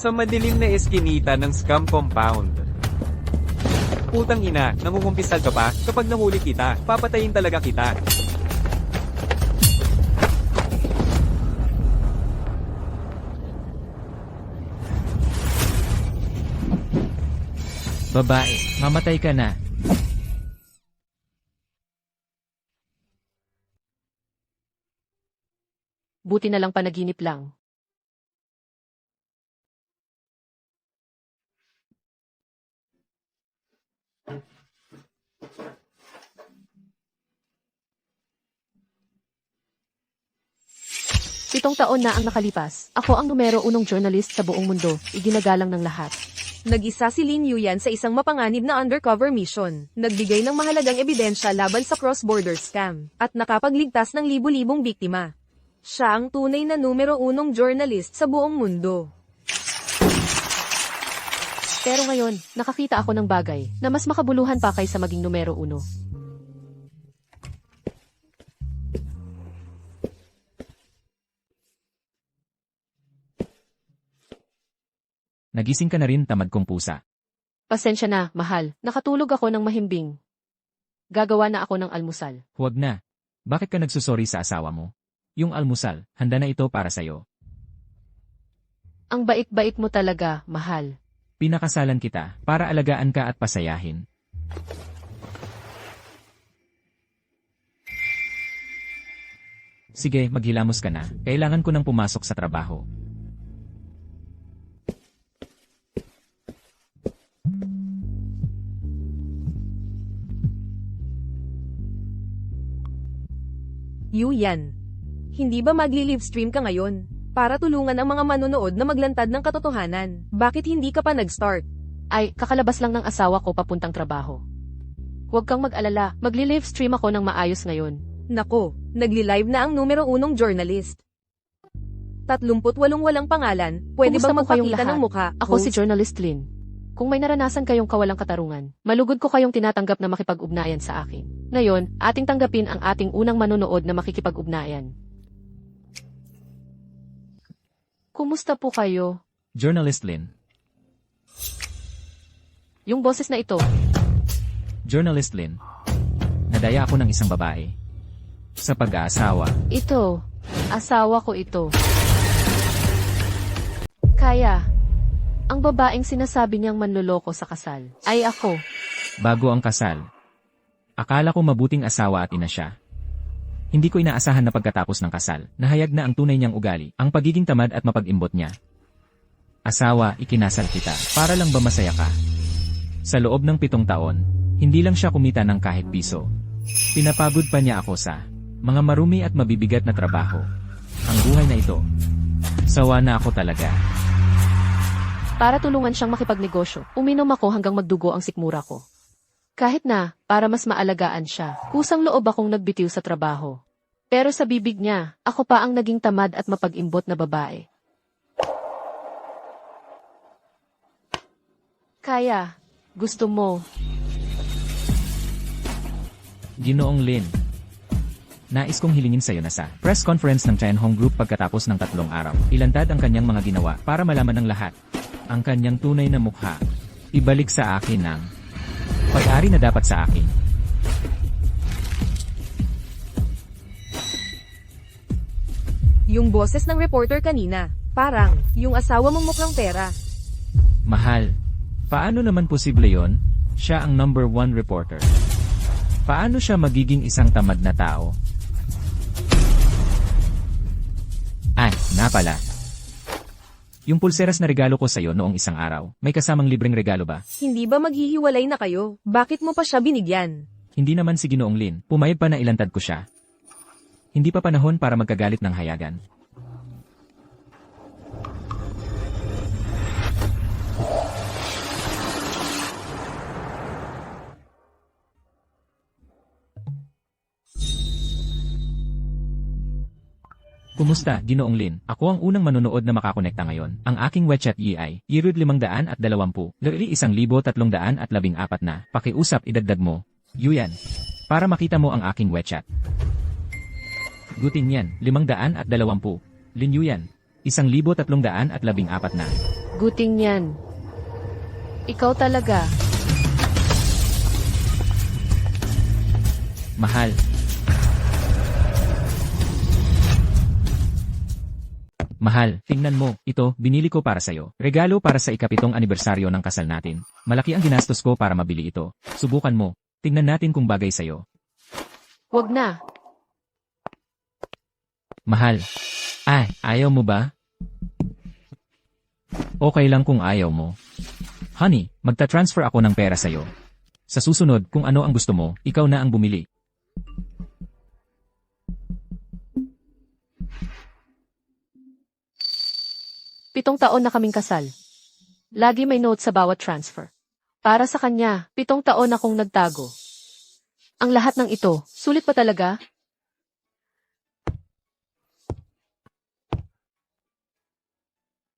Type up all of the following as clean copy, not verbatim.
Sa madilim na eskinita ng scam compound. Putang ina, nangungumpisal ka pa? Kapag nahuli kita, papatayin talaga kita. Babae, mamatay ka na. Buti na lang panaginip lang. Pitong taon na ang nakalipas. Ako ang numero unong journalist sa buong mundo, iginagalang ng lahat. Nag-isa si Lin Yuyan sa isang mapanganib na undercover mission. Nagbigay ng mahalagang ebidensya laban sa cross-border scam, at nakapagligtas ng libu-libong biktima. Siya ang tunay na numero unong journalist sa buong mundo. Pero ngayon, nakakita ako ng bagay na mas makabuluhan pa kaysa maging numero uno. Nagising ka na rin, tamad kong pusa. Pasensya na, mahal. Nakatulog ako ng mahimbing. Gagawa na ako ng almusal. Huwag na. Bakit ka nagsusori sa asawa mo? Yung almusal, handa na ito para sa'yo. Ang bait-bait mo talaga, mahal. Pinakasalan kita para alagaan ka at pasayahin. Sige, maghilamos ka na. Kailangan ko nang pumasok sa trabaho. Yuyan, hindi ba magli-livestream ka ngayon? Para tulungan ang mga manonood na maglantad ng katotohanan. Bakit hindi ka pa nag-start? Ay, kakalabas lang ng asawa ko papuntang trabaho. Huwag kang mag-alala, magli-livestream ako ng maayos ngayon. Nako, nagli-live na ang numero unong journalist. 38 walang pangalan, pwede Kumusta bang po kayong magpakita lahat? ng mukha? Ako si Journalist Lin. Kung may naranasan kayong kawalang katarungan, malugod ko kayong tinatanggap na makipag-ugnayan sa akin. Ngayon, ating tanggapin ang ating unang manonood na makikipag-ugnayan. Kumusta po kayo? Journalist Lin. Yung boses na ito, Journalist Lin. Nadaya ako ng isang babae. Sa pag-aasawa. ito, asawa ko ito. Kaya, ang babaeng sinasabi niyang manloloko sa kasal, ay ako. Bago ang kasal. Akala ko mabuting asawa at ina siya. Hindi ko inaasahan na pagkatapos ng kasal, nahayag na ang tunay niyang ugali, ang pagiging tamad at mapag-imbot niya. Asawa, ikinasal kita, para lang ba masaya ka? Sa loob ng 7 taon, hindi lang siya kumita ng kahit piso. Pinapagod pa niya ako sa mga marumi at mabibigat na trabaho. Ang buhay na ito. Sawa na ako talaga. Para tulungan siyang makipagnegosyo, uminom ako hanggang magdugo ang sikmura ko. Kahit na, para mas maalagaan siya, kusang loob akong nagbitiw sa trabaho. Pero sa bibig niya, ako pa ang naging tamad at mapag-imbot na babae. Kaya, gusto mo, Ginoong Lin. Nais kong hilingin sa'yo na sa press conference ng Tianhong Group pagkatapos ng 3 araw. Ilantad ang kanyang mga ginawa para malaman ng lahat. Ang kanyang tunay na mukha. Ibalik sa akin ang pag-ari na dapat sa akin. Yung boses ng reporter kanina, parang, yung asawa mong mukhang pera. Mahal. Paano naman posible yon? Siya ang number 1 reporter. Paano siya magiging isang tamad na tao? Ay, napala. Yung pulseras na regalo ko sa'yo noong isang araw, may kasamang libreng regalo ba? Hindi ba maghihiwalay na kayo? Bakit mo pa siya binigyan? Hindi naman si Ginoong Lin, pumayag pa na ilantad ko siya. Hindi pa panahon para magkagalit ng hayagan. Kumusta, Ginoong Lin? Ako ang unang manonood na makakonekta ngayon. Ang aking WeChat EI, Irud 520, Lali 1,314 na. Pakiusap idagdag mo. Yuyan. Para makita mo ang aking WeChat. Gutin yan, 520. Lin Yuyan. 1,314 na. Guting yan. Ikaw talaga. Mahal. Mahal, tingnan mo, ito, binili ko para sa'yo. Regalo para sa ika-7 anibersaryo ng kasal natin. Malaki ang ginastos ko para mabili ito. Subukan mo. Tingnan natin kung bagay sa'yo. Wag na. Mahal. Ay, ayaw mo ba? Okay lang kung ayaw mo. Honey, magta-transfer ako ng pera sa'yo. Sa susunod, kung ano ang gusto mo, ikaw na ang bumili. Pitong taon na kaming kasal. Lagi may note sa bawat transfer. Para sa kanya, 7 taon akong nagtago. Ang lahat ng ito, sulit pa talaga?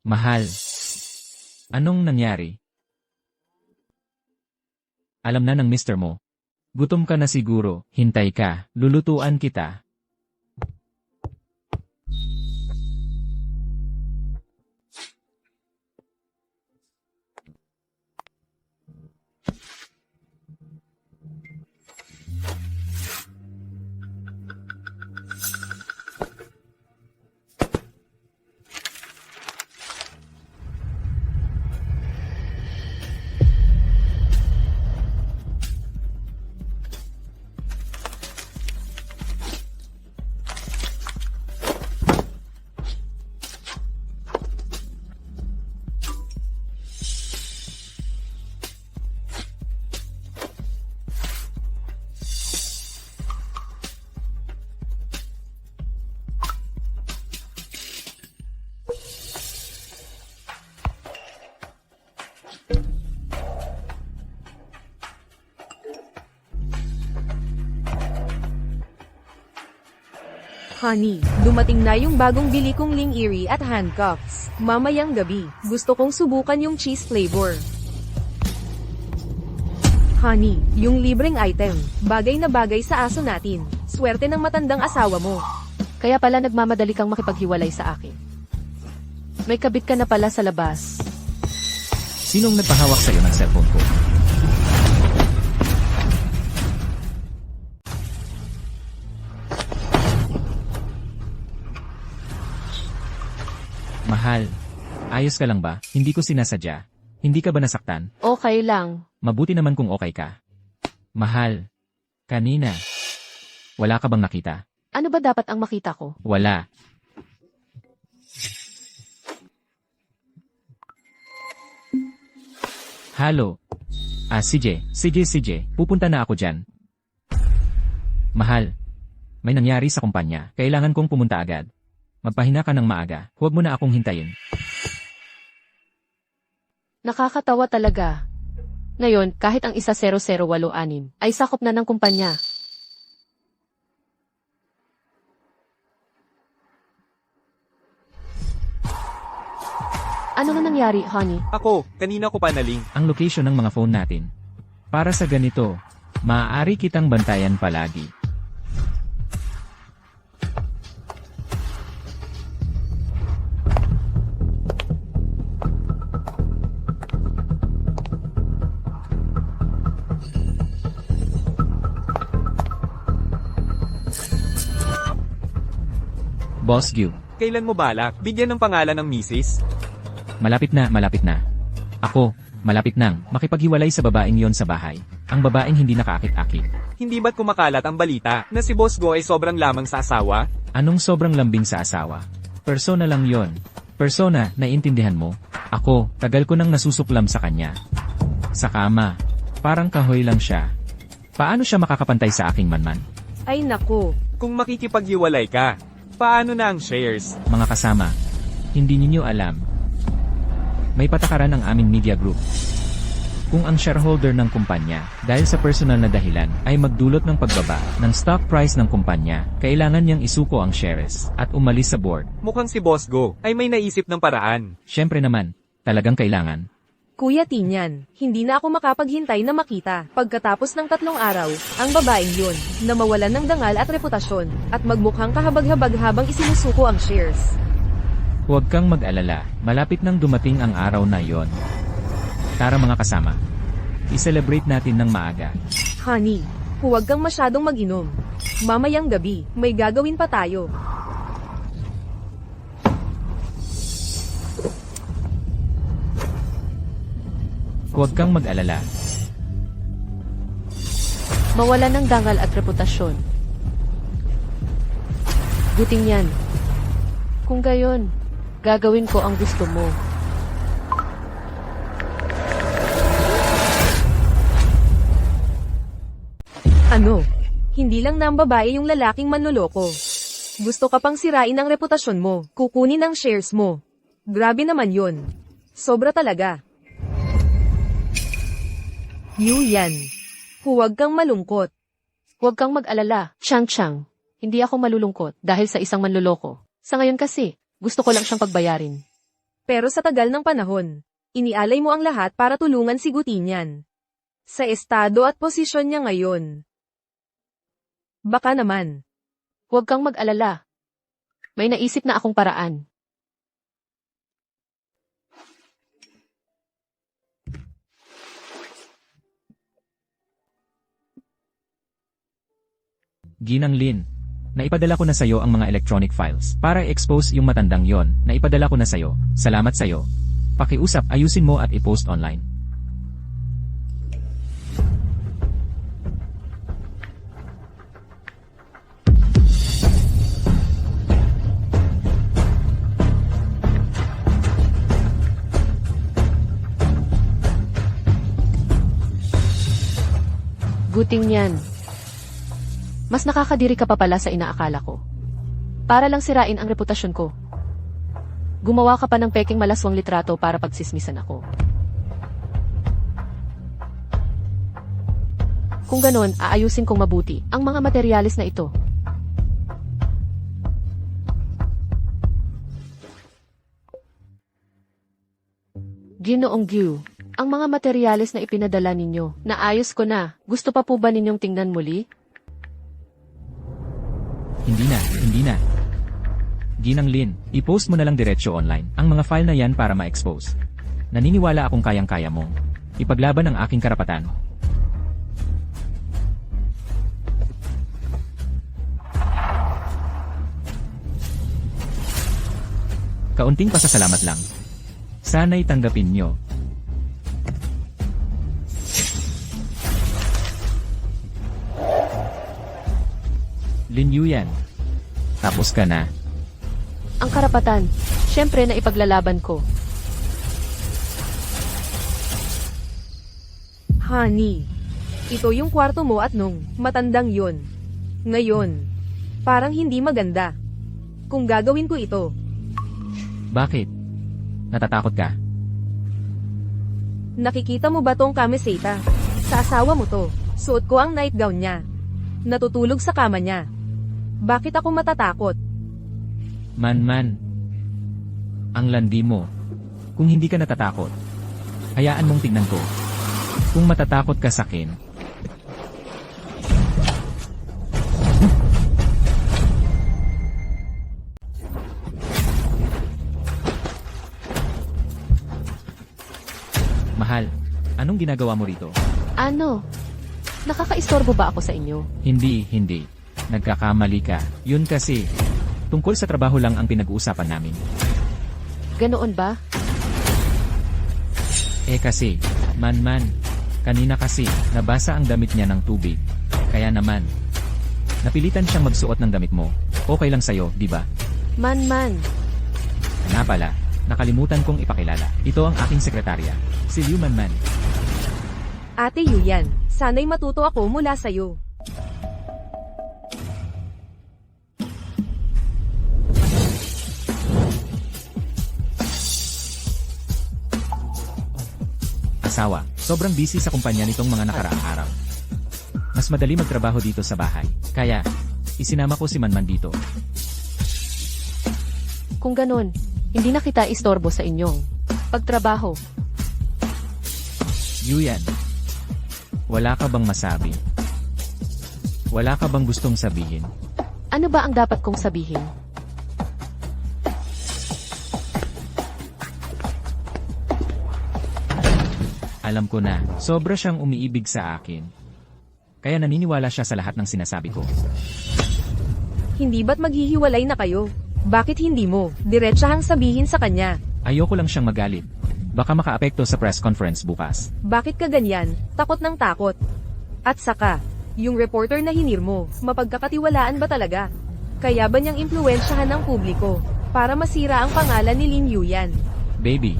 Mahal. Anong nangyari? Alam na ng mister mo. Gutom ka na siguro, hintay ka, lulutuan kita. Honey, dumating na yung bagong bili kong Ling Erie at handcuffs. Mamayang gabi, gusto kong subukan yung cheese flavor. Honey, yung libreng item, bagay na bagay sa aso natin. Swerte ng matandang asawa mo. Kaya pala nagmamadali kang makipaghiwalay sa akin. May kabit ka na pala sa labas. Sinong nagpahawak sa'yo ng cellphone ko? Mahal. Ayos ka lang ba? Hindi ko sinasadya. Hindi ka ba nasaktan? Okay lang. Mabuti naman kung okay ka. Mahal. Kanina. Wala ka bang nakita? Ano ba dapat ang makita ko? Wala. Halo. CJ, pupunta na ako dyan. Mahal. May nangyari sa kumpanya. Kailangan kong pumunta agad. Magpahina ka ng maaga. Huwag mo na akong hintayin. Nakakatawa talaga. Ngayon, kahit ang 1086 ay sakop na ng kumpanya. Ano na nangyari, honey? Ako, kanina ko pa naling. Ang location ng mga phone natin. Para sa ganito, maaari kitang bantayan palagi. Boss Gyu, Kailan mo balak? Bigyan ng pangalan ng misis? malapit na. Ako, malapit nang makipaghiwalay sa babaeng yon sa bahay. Ang babaeng hindi nakaakit-akit. Hindi ba't kumakalat ang balita na si Boss Go ay sobrang lamang sa asawa? Anong sobrang lambing sa asawa? Persona lang yon. Persona, naiintindihan mo? Ako, tagal ko nang nasusuklam sa kanya. Sa kama. Parang kahoy lang siya. Paano siya makakapantay sa aking manman? Ay naku, Kung makikipaghiwalay ka, paano na ang shares? Mga kasama, hindi ninyo alam. May patakaran ang aming media group. Kung ang shareholder ng kumpanya, dahil sa personal na dahilan, ay magdulot ng pagbaba ng stock price ng kumpanya, kailangan niyang isuko ang shares at umalis sa board. Mukhang si Boss Go ay may naisip ng paraan. Siyempre naman, talagang kailangan. Kuya Tinyan, hindi na ako makapaghintay na makita. Pagkatapos ng 3 araw, ang babaeng yun, na mawalan ng dangal at reputasyon, at magmukhang kahabag-habag habang isinusuko ang shares. Huwag kang mag-alala, malapit nang dumating ang araw na yon. Tara mga kasama. I-celebrate natin ng maaga. Honey, huwag kang masyadong mag-inom. Mamayang gabi, may gagawin pa tayo. Huwag kang mag-alala. Mawala ng dangal at reputasyon. Guting yan. Kung gayon, gagawin ko ang gusto mo. Ano? Hindi lang ng babae yung lalaking manloloko. Gusto ka pang sirain ang reputasyon mo, kukunin ang shares mo. Grabe naman yun. Sobra talaga. Yuyan. Huwag kang malungkot. Huwag kang mag-alala, Chang. Hindi ako malulungkot dahil sa isang manloloko. Sa ngayon kasi, gusto ko lang siyang pagbayarin. Pero sa tagal ng panahon, inialay mo ang lahat para tulungan si Gutinian. Sa estado at posisyon niya ngayon. Baka naman. Huwag kang mag-alala. May naisip na akong paraan. Ginang Lin, naipadala ko na sa'yo ang mga electronic files para i-expose yung matandang yon. Naipadala ko na sa'yo. Salamat sa'yo. Pakiusap, ayusin mo at i-post online. Guting yan. Mas nakakadiri ka pa pala sa inaakala ko. Para lang sirain ang reputasyon ko. Gumawa ka pa ng peking malaswang litrato para pagsismisan ako. Kung ganon, aayusin kong mabuti ang mga materyales na ito. Ginoong Gyu, ang mga materyales na ipinadala ninyo, naayos ko na. Gusto pa po ba ninyong tingnan muli? Hindi na. Ginang Lin, i-post mo na lang diretsyo online ang mga file na yan para ma-expose. Naniniwala akong kayang-kaya mo. Ipaglaban ang aking karapatan. Kaunting pasasalamat lang. Sana'y tanggapin nyo. Lin Yuyan. Tapos ka na. Ang karapatan, syempre na ipaglalaban ko. Honey, ito yung kwarto mo at nung matandang yon. Ngayon, parang hindi maganda. Kung gagawin ko ito, Bakit? Natatakot ka? nakikita mo ba tong kamiseta? Sa asawa mo to, suot ko ang nightgown niya. Natutulog sa kama niya. Bakit ako matatakot? Man. Ang landi mo. Kung hindi ka natatakot, hayaan mong tignan ko. Kung matatakot ka sa akin, Mahal, anong ginagawa mo rito? Ano? Nakakaistorbo ba ako sa inyo? Hindi. Nagkakamali ka. Yun kasi, tungkol sa trabaho lang ang pinag-uusapan namin. Ganoon ba? Kasi, man, kanina kasi, nabasa ang damit niya ng tubig. Kaya naman, napilitan siyang magsuot ng damit mo. Okay lang sa'yo, di ba? Man. Nga pala, nakalimutan kong ipakilala. Ito ang aking sekretarya, si Liu Man. Ate Yuyan, sana'y matuto ako mula sa'yo. Asawa, sobrang busy sa kumpanya nitong mga nakaraang araw. Mas madali magtrabaho dito sa bahay. Kaya, isinama ko si Manman dito. Kung ganon, hindi na kita istorbo sa inyong pagtrabaho. Yuyan, wala ka bang masabi? Wala ka bang gustong sabihin? Ano ba ang dapat kong sabihin? Alam ko na, sobra siyang umiibig sa akin. Kaya naniniwala siya sa lahat ng sinasabi ko. Hindi ba't maghihiwalay na kayo? Bakit hindi mo diretsahang sabihin sa kanya? Ayoko lang siyang magalit. Baka makaapekto sa press conference bukas. Bakit ka ganyan? Takot ng takot. At saka, yung reporter na hinir mo, mapagkakatiwalaan ba talaga? Kaya ba niyang impluwensyahan ng publiko para masira ang pangalan ni Lin Yuyan? Baby,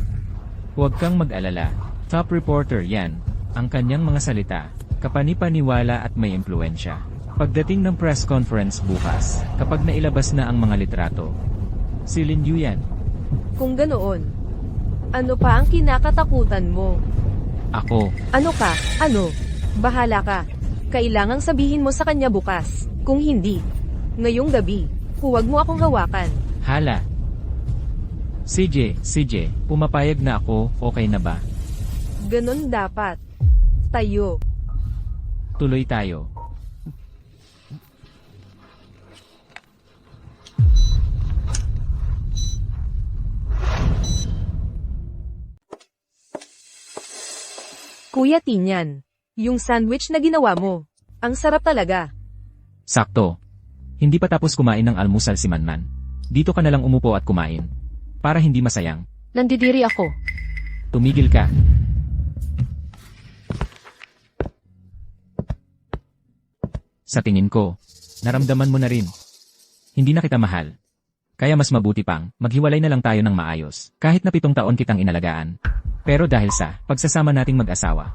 huwag kang mag-alala. Top reporter yan. Ang kanyang mga salita, kapanipaniwala at may impluensya. Pagdating ng press conference bukas, kapag nailabas na ang mga litrato, si Lin Yuyan. Kung ganoon, ano pa ang kinakatakutan mo? Ako, Ano ka? Ano? Bahala ka. Kailangang sabihin mo sa kanya bukas. Kung hindi, ngayong gabi, huwag mo akong hawakan. hala. CJ, pumapayag na ako, okay na ba? Ganon dapat. Tayo. Tuloy tayo. Kuya Tinyan, yung sandwich na ginawa mo, ang sarap talaga. Sakto. Hindi pa tapos kumain ng almusal si Manman. Dito ka na lang umupo at kumain. Para hindi masayang. Nandidiri ako. Tumigil ka. Sa tingin ko, naramdaman mo na rin. Hindi na kita mahal. Kaya mas mabuti pang, maghiwalay na lang tayo ng maayos. Kahit na 7 taon kitang inalagaan. Pero dahil sa pagsasama nating mag-asawa,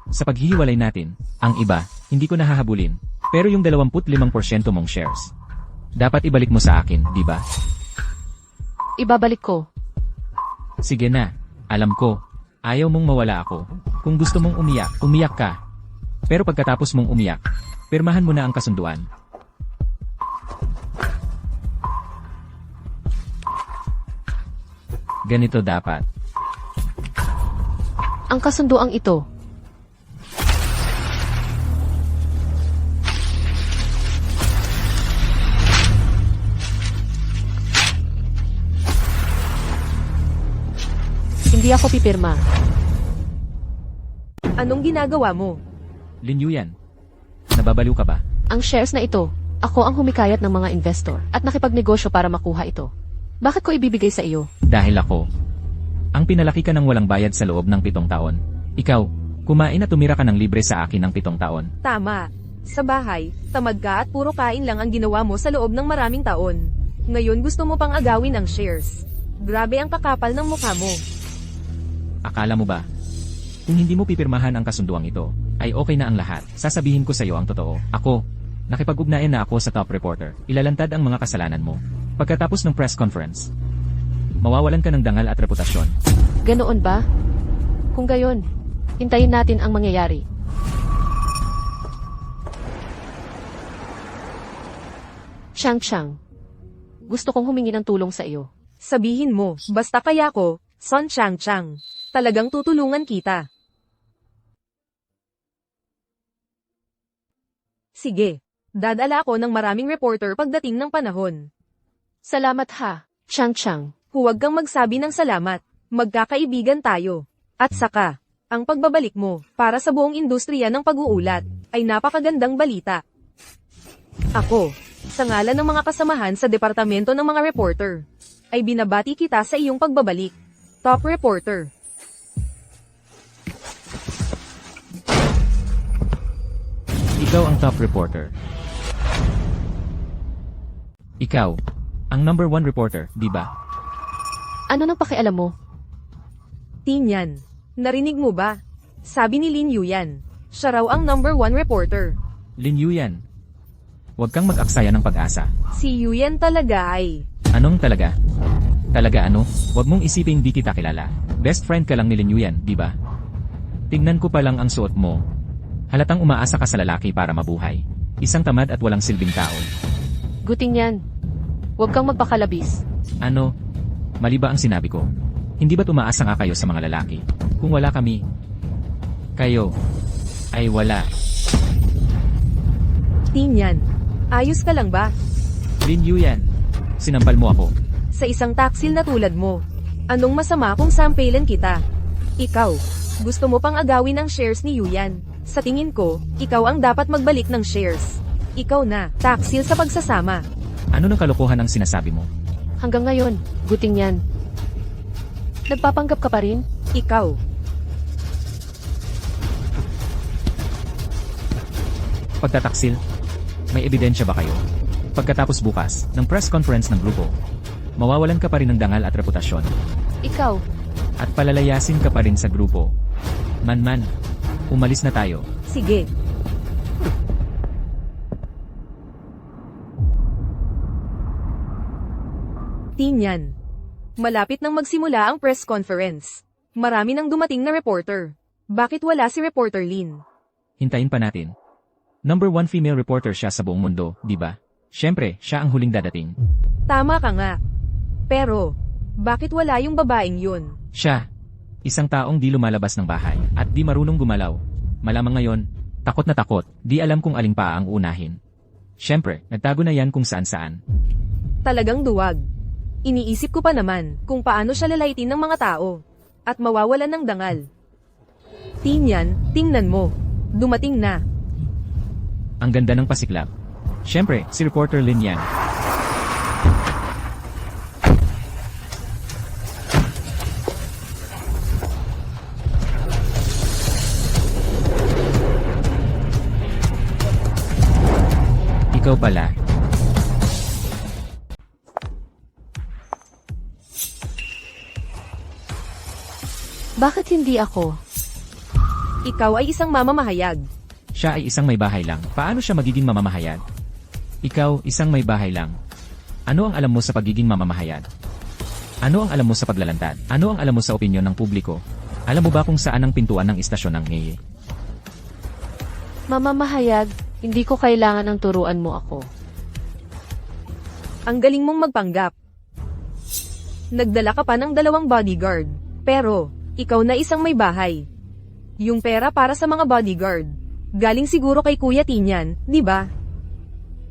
sa paghihiwalay natin, ang iba, hindi ko nahahabulin. Pero yung 25% mong shares, dapat ibalik mo sa akin, di ba? Ibabalik ko. Sige na, alam ko, ayaw mong mawala ako. Kung gusto mong umiyak, umiyak ka. Pero pagkatapos mong umiyak, pirmahan mo na ang kasunduan. Ganito dapat. Ang kasunduang ito. Hindi ako pipirma. Anong ginagawa mo? Lin Yuyan, nababaliw ka ba? Ang shares na ito, ako ang humikayat ng mga investor at nakipagnegosyo para makuha ito. Bakit ko ibibigay sa iyo? Dahil ako, ang pinalaki ka ng walang bayad sa loob ng 7 taon. Ikaw, kumain at tumira ka ng libre sa akin ng 7 taon. Tama. Sa bahay, tamad ka at puro kain lang ang ginawa mo sa loob ng maraming taon. Ngayon gusto mo pang agawin ang shares. Grabe ang kakapal ng mukha mo. Akala mo ba? Kung hindi mo pipirmahan ang kasunduang ito, ay okay na ang lahat. Sasabihin ko sa iyo ang totoo. Ako, nakipag-ugnayan na ako sa top reporter. Ilalantad ang mga kasalanan mo. Pagkatapos ng press conference, mawawalan ka ng dangal at reputasyon. Ganoon ba? Kung gayon, hintayin natin ang mangyayari. Chang, gusto kong humingi ng tulong sa iyo. Sabihin mo, basta kaya ko, Son Chang. Talagang tutulungan kita. Sige, dadala ako ng maraming reporter pagdating ng panahon. Salamat ha, Chang. Huwag kang magsabi ng salamat. Magkakaibigan tayo. At saka, ang pagbabalik mo para sa buong industriya ng pag-uulat ay napakagandang balita. Ako, sa ngalan ng mga kasamahan sa departamento ng mga reporter, ay binabati kita sa iyong pagbabalik. Top reporter. Ikaw ang top reporter. Ikaw, ang number 1 reporter, di ba? Ano nang pakialam mo? Tinyan, narinig mo ba? Sabi ni Lin Yuyan, siya raw ang number 1 reporter. Lin Yuyan, huwag kang mag-aksaya ng pag-asa. Si Yuyan talaga ay... Anong talaga? Talaga ano? Huwag mong isiping di kita kilala. Best friend ka lang ni Lin Yuyan, di ba? Tingnan ko pa lang ang suot mo. Halatang umaasa ka sa lalaki para mabuhay. Isang tamad at walang silbing tao. Guting yan. Huwag kang magpakalabis. Ano? Mali ba ang sinabi ko? Hindi ba't umaasa nga kayo sa mga lalaki? Kung wala kami, kayo ay wala. Tinyan, ayos ka lang ba? Lin Yuyan, sinampal mo ako. Sa isang taksil na tulad mo, anong masama kung sampailan kita? Ikaw, Gusto mo pang agawin ang shares ni Yuyan. Sa tingin ko, ikaw ang dapat magbalik ng shares. Ikaw na, taksil sa pagsasama. Ano ng kalokohan ang sinasabi mo? Hanggang ngayon, guting yan. Nagpapanggap ka pa rin? Ikaw. Pagtataksil? May ebidensya ba kayo? Pagkatapos bukas, ng press conference ng grupo, mawawalan ka pa rin ng dangal at reputasyon. Ikaw, At palalayasin ka pa rin sa grupo. Man, umalis na tayo. Sige. Tinyan. Malapit nang magsimula ang press conference. Marami nang dumating na reporter. Bakit wala si Reporter Lin? Hintayin pa natin. Number 1 female reporter siya sa buong mundo, di ba? Siyempre, siya ang huling dadating. Tama ka nga. Pero, bakit wala yung babaeng yun? Siya, isang taong di lumalabas ng bahay at di marunong gumalaw. Malamang ngayon, takot na takot, di alam kung aling paa ang unahin. Siyempre, nagtago na yan kung saan-saan. Talagang duwag. Iniisip ko pa naman kung paano siya lalaitin ng mga tao. At mawawalan ng dangal. Tinyan, tingnan mo. Dumating na. Ang ganda ng pasiklab. Siyempre, si Reporter Lin yan. Ikaw pala. bakit hindi ako? Ikaw ay isang mamamahayag. Siya ay isang may bahay lang. Paano siya magiging mamamahayag? Ikaw, isang may bahay lang. Ano ang alam mo sa pagiging mamamahayag? Ano ang alam mo sa paglalantad? Ano ang alam mo sa opinyon ng publiko? Alam mo ba kung saan ang pintuan ng istasyon ng ngayon? Mamamahayag, hindi ko kailangan ng turuan mo ako. Ang galing mong magpanggap. Nagdala ka pa ng 2 bodyguard. Pero, ikaw na isang may bahay. Yung pera para sa mga bodyguard. Galing siguro kay Kuya Tinyan, di ba?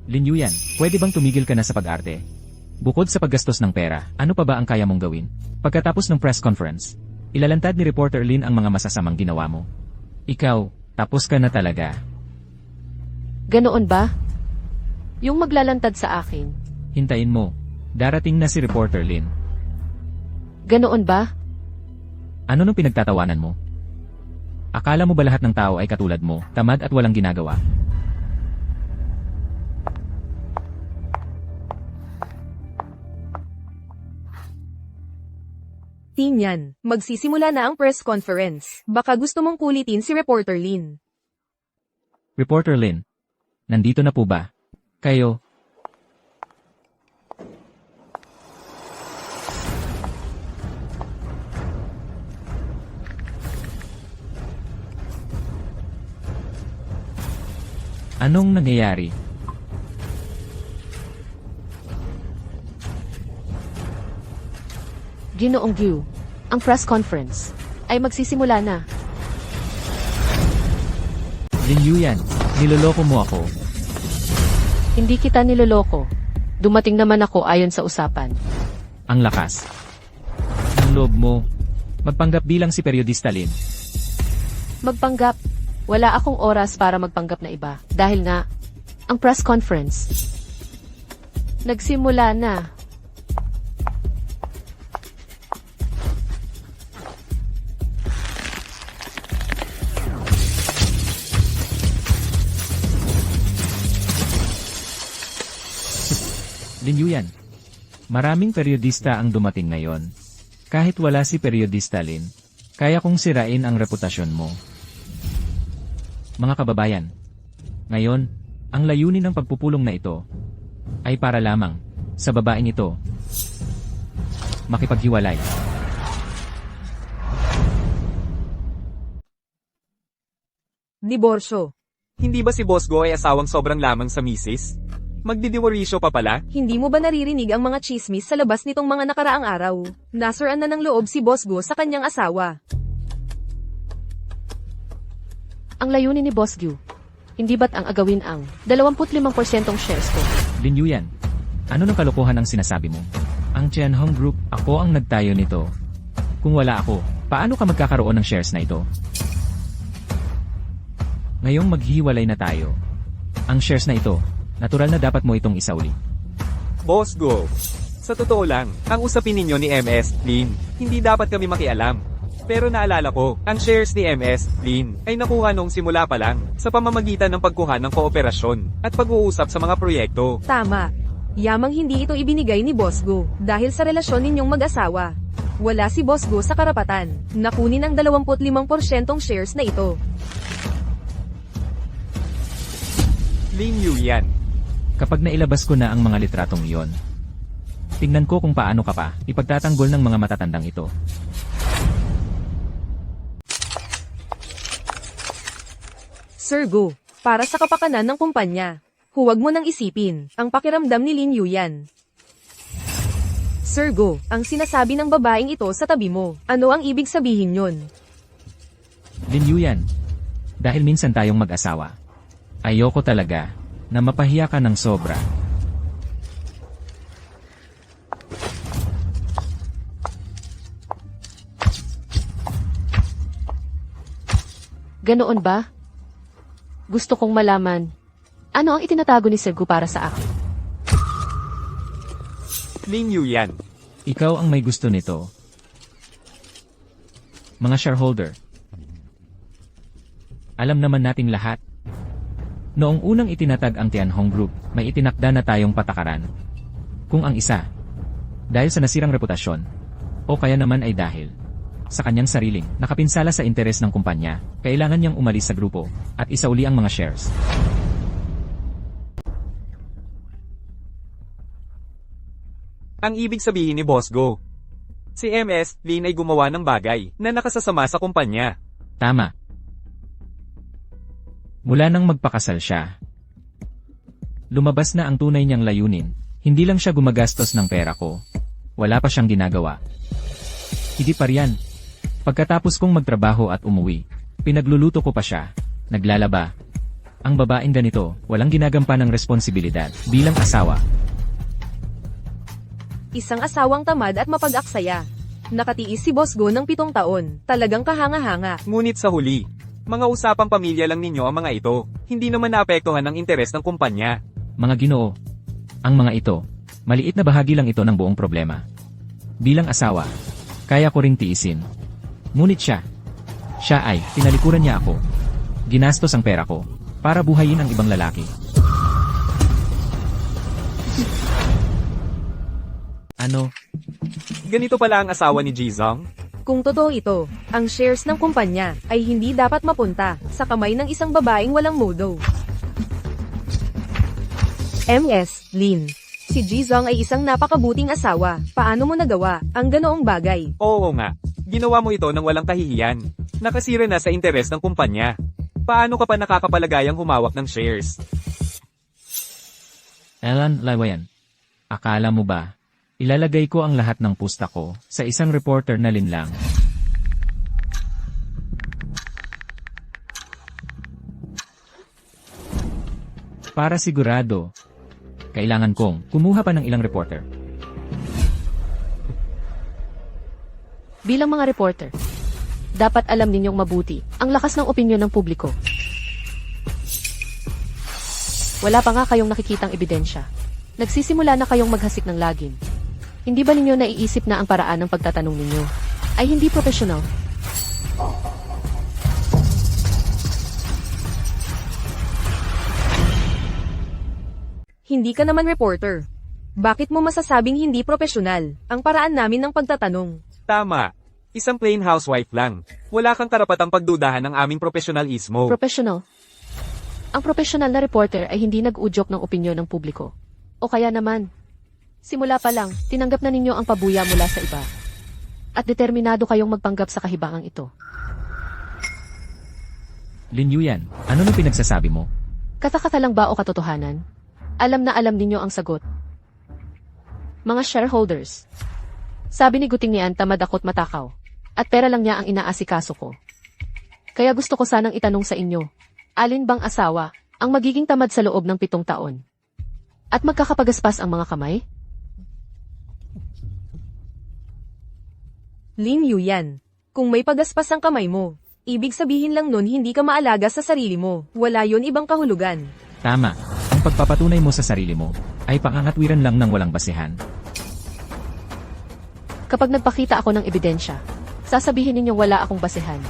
Lin Yuyan, pwede bang tumigil ka na sa pag-arte? Bukod sa paggastos ng pera, ano pa ba ang kaya mong gawin? Pagkatapos ng press conference, ilalantad ni Reporter Lin ang mga masasamang ginawa mo. Ikaw, tapos ka na talaga. Ganoon ba? Yung maglalantad sa akin. Hintayin mo. Darating na si Reporter Lin. Ganoon ba? Ano nung pinagtatawanan mo? Akala mo ba lahat ng tao ay katulad mo, tamad at walang ginagawa? Tinyan, magsisimula na ang press conference. Baka gusto mong kulitin si Reporter Lin. Reporter Lin, nandito na po ba? Kayo? Anong nangyayari? Ginoong Gyu, ang press conference ay magsisimula na. Lin Yuyan, niloloko mo ako. Hindi kita niloloko. Dumating naman ako ayon sa usapan. Ang lakas. Ang loob mo. Magpanggap bilang si periodista Lin. Magpanggap. Wala akong oras para magpanggap na iba. Dahil nga, ang press conference nagsimula na. Lin Yuyan, maraming periodista ang dumating ngayon. Kahit wala si periodista Lin, kaya kong sirain ang reputasyon mo. Mga kababayan, ngayon, ang layunin ng pagpupulong na ito ay para lamang sa babaeng ito makipaghiwalay. Diborsyo. Hindi ba si Boss Go ay asawang sobrang lamang sa misis? Magdidiworisyo pa pala? Hindi mo ba naririnig ang mga chismis sa labas nitong mga nakaraang araw? Nasiraan na ng loob si Boss Go sa kanyang asawa. Ang layunin ni Boss Gyu. Hindi ba't ang agawin ang 25% shares ko? Lin Yuyan, ano ng kalokohan ang sinasabi mo? Ang Tianhong Group, ako ang nagtayo nito. Kung wala ako, Paano ka magkakaroon ng shares na ito? Ngayong maghiwalay na tayo. Ang shares na ito, natural na dapat mo itong isauli. Boss Go. Sa totoo lang, ang usapin ninyo ni MS, Lin, hindi dapat kami makialam. Pero naalala ko, ang shares ni MS, Lin, ay nakuha nung simula pa lang, sa pamamagitan ng pagkuha ng kooperasyon, at pag-uusap sa mga proyekto. Tama. Yamang hindi ito ibinigay ni Boss Go dahil sa relasyon ninyong mag-asawa. Wala si Boss Go sa karapatan na kunin ang 25% shares na ito. Lin Yuyan. Kapag nailabas ko na ang mga litratong iyon, tingnan ko kung paano ka pa ipagtatanggol ng mga matatandang ito. Sir Go, para sa kapakanan ng kumpanya, huwag mo nang isipin ang pakiramdam ni Lin Yuyan. Sir Go, ang sinasabi ng babaeng ito sa tabi mo, ano ang ibig sabihin yon? Lin Yuyan, dahil minsan tayong mag-asawa, ayoko talaga na mapahiya ka ng sobra. Ganoon ba? Gusto kong malaman, ano ang itinatago ni Sir Gu para sa akin? Lin Yuyan. Ikaw ang may gusto nito. Mga shareholder, alam naman nating lahat. Noong unang itinatag ang Tianhong Group, may itinakda na tayong patakaran. Kung ang isa, dahil sa nasirang reputasyon, o kaya naman ay dahil sa kanyang sariling nakapinsala sa interes ng kumpanya, kailangan niyang umalis sa grupo at isauli ang mga shares. Ang ibig sabihin ni Boss Go, si MS, Lin ay gumawa ng bagay na nakasasama sa kumpanya. Tama. Mula nang magpakasal siya, lumabas na ang tunay niyang layunin. Hindi lang siya gumagastos ng pera ko. Wala pa siyang ginagawa. Hindi pa riyan. Pagkatapos kong magtrabaho at umuwi, pinagluluto ko pa siya, naglalaba. Ang babaeng ganito, walang ginagampan ng responsibilidad bilang asawa. Isang asawang tamad at mapag-aksaya. Nakatiis si Boss Go ng 7 taon, talagang kahanga-hanga. Ngunit sa huli, mga usapang pamilya lang ninyo ang mga ito, hindi naman naapektuhan ng interes ng kumpanya. Mga Ginoo, ang mga ito, maliit na bahagi lang ito ng buong problema. Bilang asawa, kaya ko ring tiisin. Ngunit siya ay, tinalikuran niya ako. Ginastos ang pera ko, para buhayin ang ibang lalaki. Ano? Ganito pala ang asawa ni Jizong? Kung totoo ito, ang shares ng kumpanya ay hindi dapat mapunta sa kamay ng isang babaeng walang modo. MS, Lin. Si Jizong ay isang napakabuting asawa. Paano mo nagawa ang ganoong bagay? Oo nga, ginawa mo ito nang walang kahihiyan. Nakasira na sa interes ng kumpanya. Paano ka pa nakakapalagayang humawak ng shares? Elan Lawayan, akala mo ba, ilalagay ko ang lahat ng pusta ko sa isang reporter na linlang? Para sigurado, kailangan kong kumuha pa ng ilang reporter. Bilang mga reporter, dapat alam ninyong mabuti ang lakas ng opinyon ng publiko. Wala pa nga kayong nakikitang ebidensya. Nagsisimula na kayong maghasik ng lagim. Hindi ba ninyo naiisip na ang paraan ng pagtatanong ninyo ay hindi profesional? Hindi ka naman reporter. Bakit mo masasabing hindi propesyonal ang paraan namin ng pagtatanong? Tama. Isang plain housewife lang. Wala kang karapatang pagdudahan ng aming profesionalismo. Professional. Ang professional na reporter ay hindi nag-udyok ng opinyon ng publiko. O kaya naman, simula pa lang, tinanggap na ninyo ang pabuya mula sa iba. At determinado kayong magpanggap sa kahibangang ito. Lin Yuyan, ano na pinagsasabi mo? Kata-kata lang ba o katotohanan? Alam na alam ninyo ang sagot. Mga shareholders. Sabi ni Guting niyan tamad ako't matakaw. At pera lang niya ang inaasikaso ko. Kaya gusto ko sanang itanong sa inyo, alin bang asawa ang magiging tamad sa loob ng 7 taon? At magkakapagaspas ang mga kamay? Lin Yuyan. Kung may pagaspas ang kamay mo, ibig sabihin lang nun hindi ka maalaga sa sarili mo. Wala yon ibang kahulugan. Tama. Ang pagpapatunay mo sa sarili mo ay pangangatwiran lang ng walang basehan. Kapag nagpakita ako ng ebidensya, sasabihin ninyong wala akong basehan.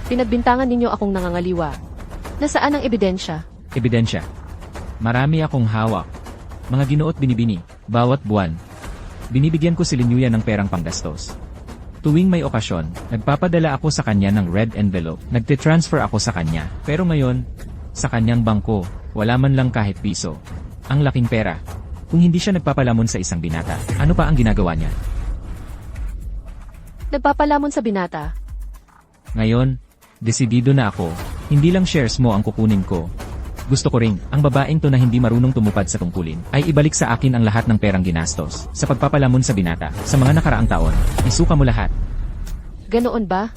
Pinagbintangan ninyo akong nangangaliwa. Nasaan ang ebidensya? Ebidensya. Marami akong hawak. Mga ginuot binibini, bawat buwan. Binibigyan ko si Linyuyan ng perang panggastos. Tuwing may okasyon, nagpapadala ako sa kanya ng red envelope. Nagte-transfer ako sa kanya. Pero ngayon, sa kanyang bangko, wala man lang kahit piso. Ang laking pera. Kung hindi siya nagpapalamon sa isang binata, ano pa ang ginagawa niya? Nagpapalamon sa binata. Ngayon, desidido na ako. Hindi lang shares mo ang kukunin ko. Gusto ko ring, ang babaeng to na hindi marunong tumupad sa tungkulin, ay ibalik sa akin ang lahat ng perang ginastos. Sa pagpapalamon sa binata, sa mga nakaraang taon, isuka mo lahat. Ganoon ba?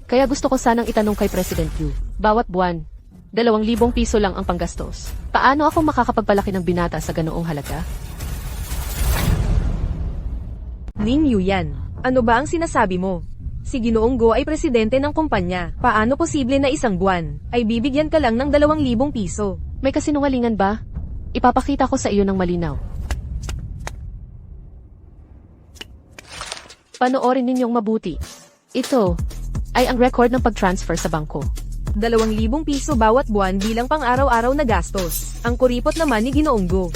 Kaya gusto ko sanang itanong kay President Yu. Bawat buwan, 2,000 piso lang ang panggastos. Paano ako makakapagpalaki ng binata sa ganoong halaga? Lin Yuyan, ano ba ang sinasabi mo? Si Ginoong Go ay presidente ng kumpanya. Paano posible na isang buwan ay bibigyan ka lang ng 2,000 piso? May kasinungalingan ba? Ipapakita ko sa iyo ng malinaw. Panoorin ninyong mabuti. Ito ay ang record ng pag-transfer sa bangko. 2,000 piso bawat buwan bilang pang-araw-araw na gastos. Ang kuripot naman ni Ginoong Go.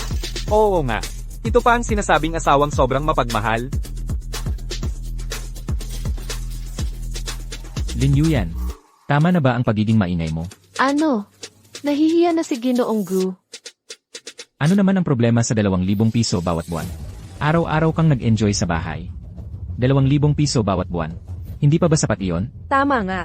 Oo nga. Ito pa ang sinasabing asawang sobrang mapagmahal. Linyuyan, tama na ba ang pagiging maingay mo? Ano? Nahihiya na si Ginoong Gu. Ano naman ang problema sa 2,000 piso bawat buwan? Araw-araw kang nag-enjoy sa bahay. 2,000 piso bawat buwan. Hindi pa ba sapat iyon? Tama nga.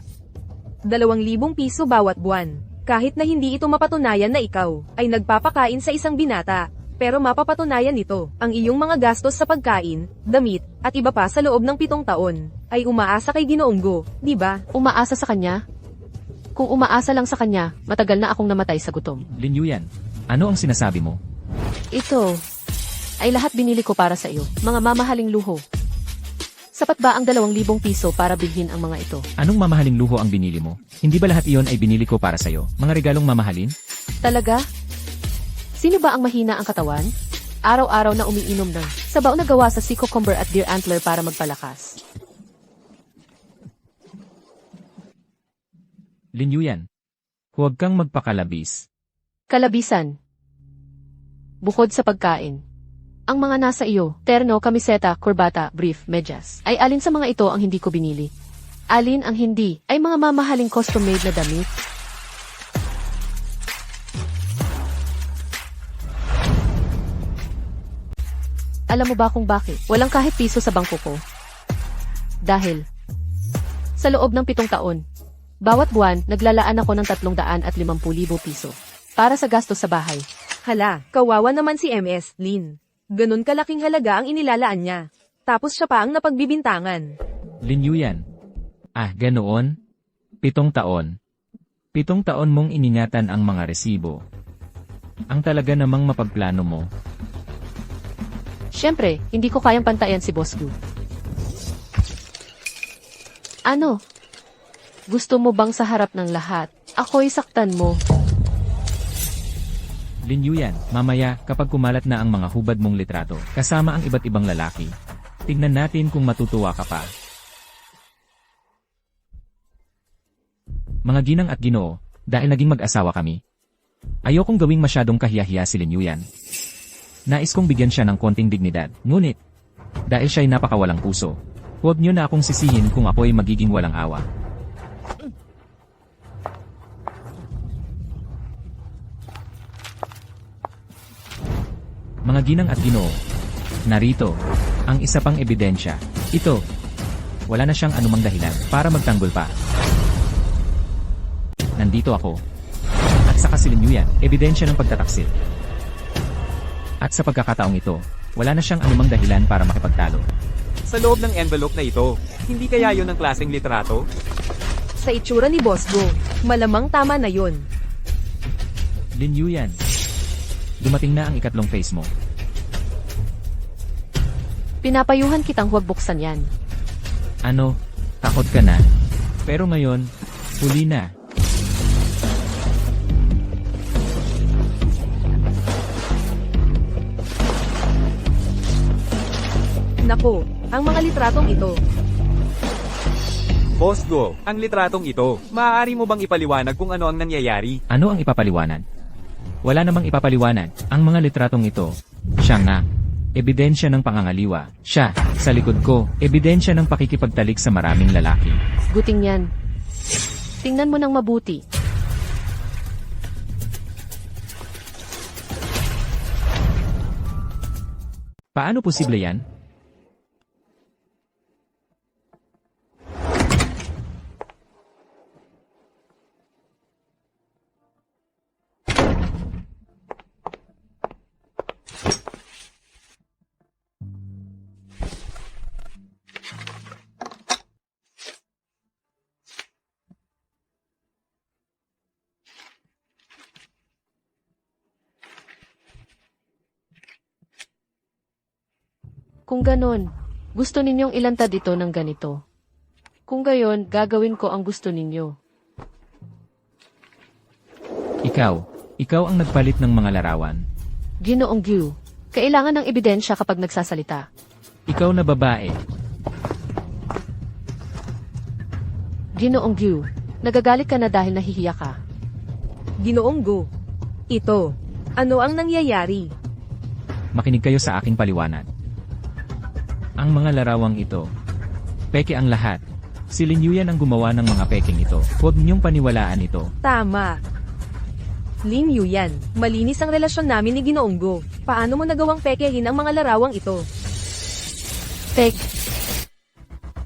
2,000 piso bawat buwan. Kahit na hindi ito mapatunayan na ikaw ay nagpapakain sa isang binata. Pero mapapatunayan nito, ang iyong mga gastos sa pagkain, damit, at iba pa sa loob ng 7 taon, ay umaasa kay Ginoong Go, di ba? Umaasa sa kanya? Kung umaasa lang sa kanya, matagal na akong namatay sa gutom. Linyuyan, ano ang sinasabi mo? Ito ay lahat binili ko para sa iyo, mga mamahaling luho. Sapat ba ang 2,000 piso para bilhin ang mga ito? Anong mamahaling luho ang binili mo? Hindi ba lahat iyon ay binili ko para sa'yo? Mga regalong mamahalin? Talaga? Sino ba ang mahina ang katawan? Araw-araw na umiinom ng sabaw na gawa sa sea cucumber at deer antler para magpalakas. Linyuyan, huwag kang magpakalabis. Kalabisan. Bukod sa pagkain. Ang mga nasa iyo, terno, kamiseta, kurbata, brief, medyas, ay alin sa mga ito ang hindi ko binili? Alin ang hindi ay mga mamahaling custom-made na damit? Alam mo ba kung bakit? Walang kahit piso sa bangko ko. Dahil, sa loob ng 7 taon, bawat buwan, naglalaan ako ng 350,000 piso para sa gastos sa bahay. Hala, kawawa naman si MS, Lin. Ganon kalaking halaga ang inilalaan niya. Tapos siya pa ang napagbibintangan. Linyuyan. Ganoon? 7 taon. 7 taon mong iningatan ang mga resibo. Ang talaga namang mapagplano mo. Siyempre, hindi ko kayang pantayan si Boss Gu. Ano? Gusto mo bang sa harap ng lahat, ako'y saktan mo? Linyuyan, mamaya, kapag kumalat na ang mga hubad mong litrato, kasama ang iba't ibang lalaki, tignan natin kung matutuwa ka pa. Mga ginang at ginoo, dahil naging mag-asawa kami, ayokong gawing masyadong kahiyahiya si Linyuyan. Nais kong bigyan siya ng konting dignidad, ngunit, dahil siya'y napakawalang puso, huwag niyo na akong sisihin kung ako'y magiging walang awa. Mga ginang at ginoo, narito, ang isa pang ebidensya. Ito, wala na siyang anumang dahilan para magtanggol pa. Nandito ako. At sa Linyuyan, ebidensya ng pagtataksil. At sa pagkakataong ito, wala na siyang anumang dahilan para makipagtalo. Sa loob ng envelope na ito, hindi kaya yon ang klaseng litrato? Sa itsura ni Boss Go, malamang tama na yon. Linyuyan, dumating na ang ikatlong phase mo. Pinapayuhan kitang huwag buksan yan. Ano? Takot ka na. Pero ngayon, huli na. Nako, ang mga litratong ito. Boss Go, ang litratong ito, maaari mo bang ipaliwanag kung ano ang nangyayari? Ano ang ipapaliwanag? Wala namang ipapaliwanag. Ang mga litratong ito, siya nga. Ebidensya ng pangangaliwa. Siya, sa likod ko, ebidensya ng pakikipagtalik sa maraming lalaki. Guting yan. Tingnan mo ng mabuti. Paano posible yan? Kung ganon, gusto ninyong ilantad ito ng ganito. Kung gayon, gagawin ko ang gusto ninyo. Ikaw ang nagpalit ng mga larawan. Ginoong Gyu, kailangan ng ebidensya kapag nagsasalita. Ikaw na babae. Ginoong Gyu, nagagalit ka na dahil nahihiya ka. Ginoong Go. Ito. Ano ang nangyayari? Makinig kayo sa aking paliwanag. Ang mga larawang ito, peke ang lahat. Si Lin Yuyan ang gumawa ng mga peking ito. Huwag niyong paniwalaan ito. Tama. Lin Yuyan, malinis ang relasyon namin ni Ginoong Go. Paano mo nagawang pekehin ang mga larawang ito? Fake.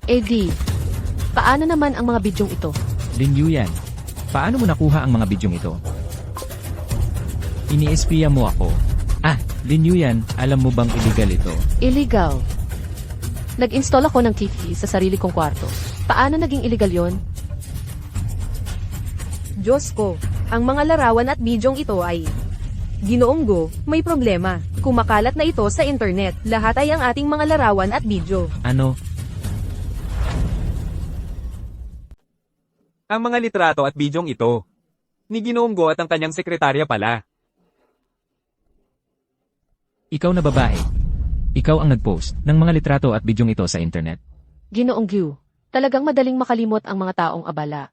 AD, paano naman ang mga bidyong ito? Lin Yuyan, paano mo nakuha ang mga bidyong ito? Ini-espiya mo ako. Lin Yuyan, alam mo bang illegal ito? Illegal. Nag-install ako ng TV sa sarili kong kwarto. Paano naging illegal yon? Diyos ko, ang mga larawan at bidyong ito ay... Ginoong Go, may problema. Kumakalat na ito sa internet. Lahat ay ang ating mga larawan at bidyo. Ano? Ang mga litrato at bidyong ito, ni Ginoong Go at ang kanyang sekretarya pala. Ikaw na babae. Ikaw ang nag-post ng mga litrato at bidyong ito sa internet. Ginoong Gyu, talagang madaling makalimot ang mga taong abala.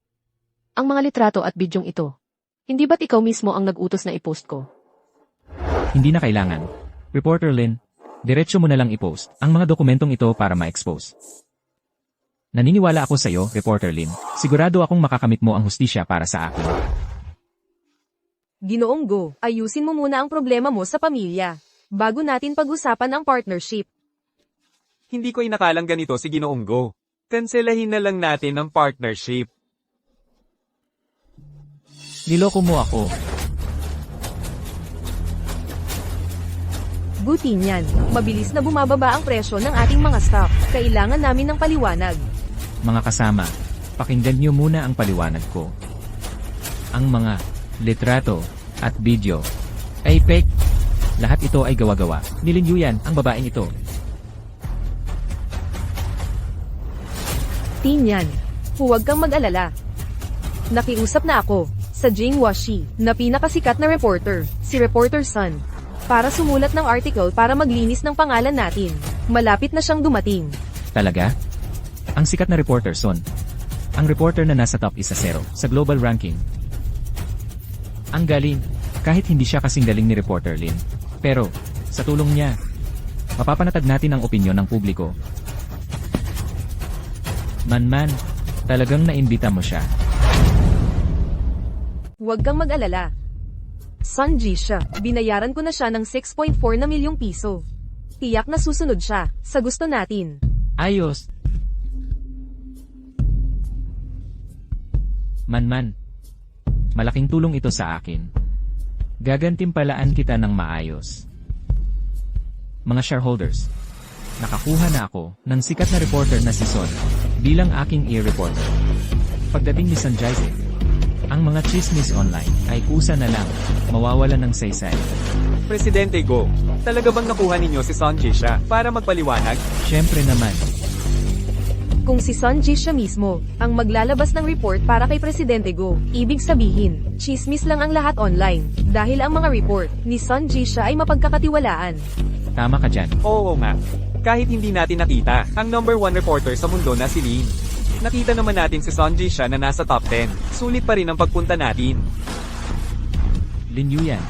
Ang mga litrato at bidyong ito. Hindi ba't ikaw mismo ang nag-utos na i-post ko? Hindi na kailangan. Reporter Lin, diretso mo na lang i-post ang mga dokumentong ito para ma-expose. Naniniwala ako sa iyo, Reporter Lin. Sigurado akong makakamit mo ang hustisya para sa akin. Ginoong Go, ayusin mo muna ang problema mo sa pamilya. Bago natin pag-usapan ang partnership. Hindi ko inakalang ganito si Ginoong Go. Kanselahin na lang natin ang partnership. Niloko mo ako. Gutin yan, mabilis na bumababa ang presyo ng ating mga stock. Kailangan namin ng paliwanag. Mga kasama, pakinggan niyo muna ang paliwanag ko. Ang mga litrato at video ay fake. Lahat ito ay gawa-gawa ni Lin Yuyan, ang babaeng ito. Tinyan, huwag kang mag-alala. Nakiusap na ako sa Jing Washi na pinakasikat na reporter, si Reporter Sun, para sumulat ng article para maglinis ng pangalan natin. Malapit na siyang dumating. Talaga? Ang sikat na reporter, Son. Ang reporter na nasa top isa 0 sa global ranking. Ang galing, kahit hindi siya kasing galing ni Reporter Lin. Pero, sa tulong niya, mapapanatag natin ang opinyon ng publiko. Man, talagang naimbita mo siya. Huwag kang mag-alala. Sanji siya, binayaran ko na siya ng 6.4 na milyong piso. Tiyak na susunod siya, sa gusto natin. Ayos. Man, malaking tulong ito sa akin. Gagantimpalaan kita ng maayos. Mga shareholders, nakakuha na ako ng sikat na reporter na si Son bilang aking ear reporter. Pagdating ni Sanjay, ang mga chismis online ay kusa na lang mawawala ng saysay. Presidente Go, talaga bang nakuha ninyo si Sanji siya para magpaliwanag? Siyempre naman, Kung si Son Ji siya mismo, ang maglalabas ng report para kay Presidente Go, ibig sabihin, chismis lang ang lahat online, dahil ang mga report ni Son Ji siya ay mapagkakatiwalaan. Tama ka dyan. Oo nga. Kahit hindi natin nakita, ang number 1 reporter sa mundo na si Lin. Nakita naman natin si Son Ji siya na nasa top 10. Sulit pa rin ang pagpunta natin. Lin Yuyan,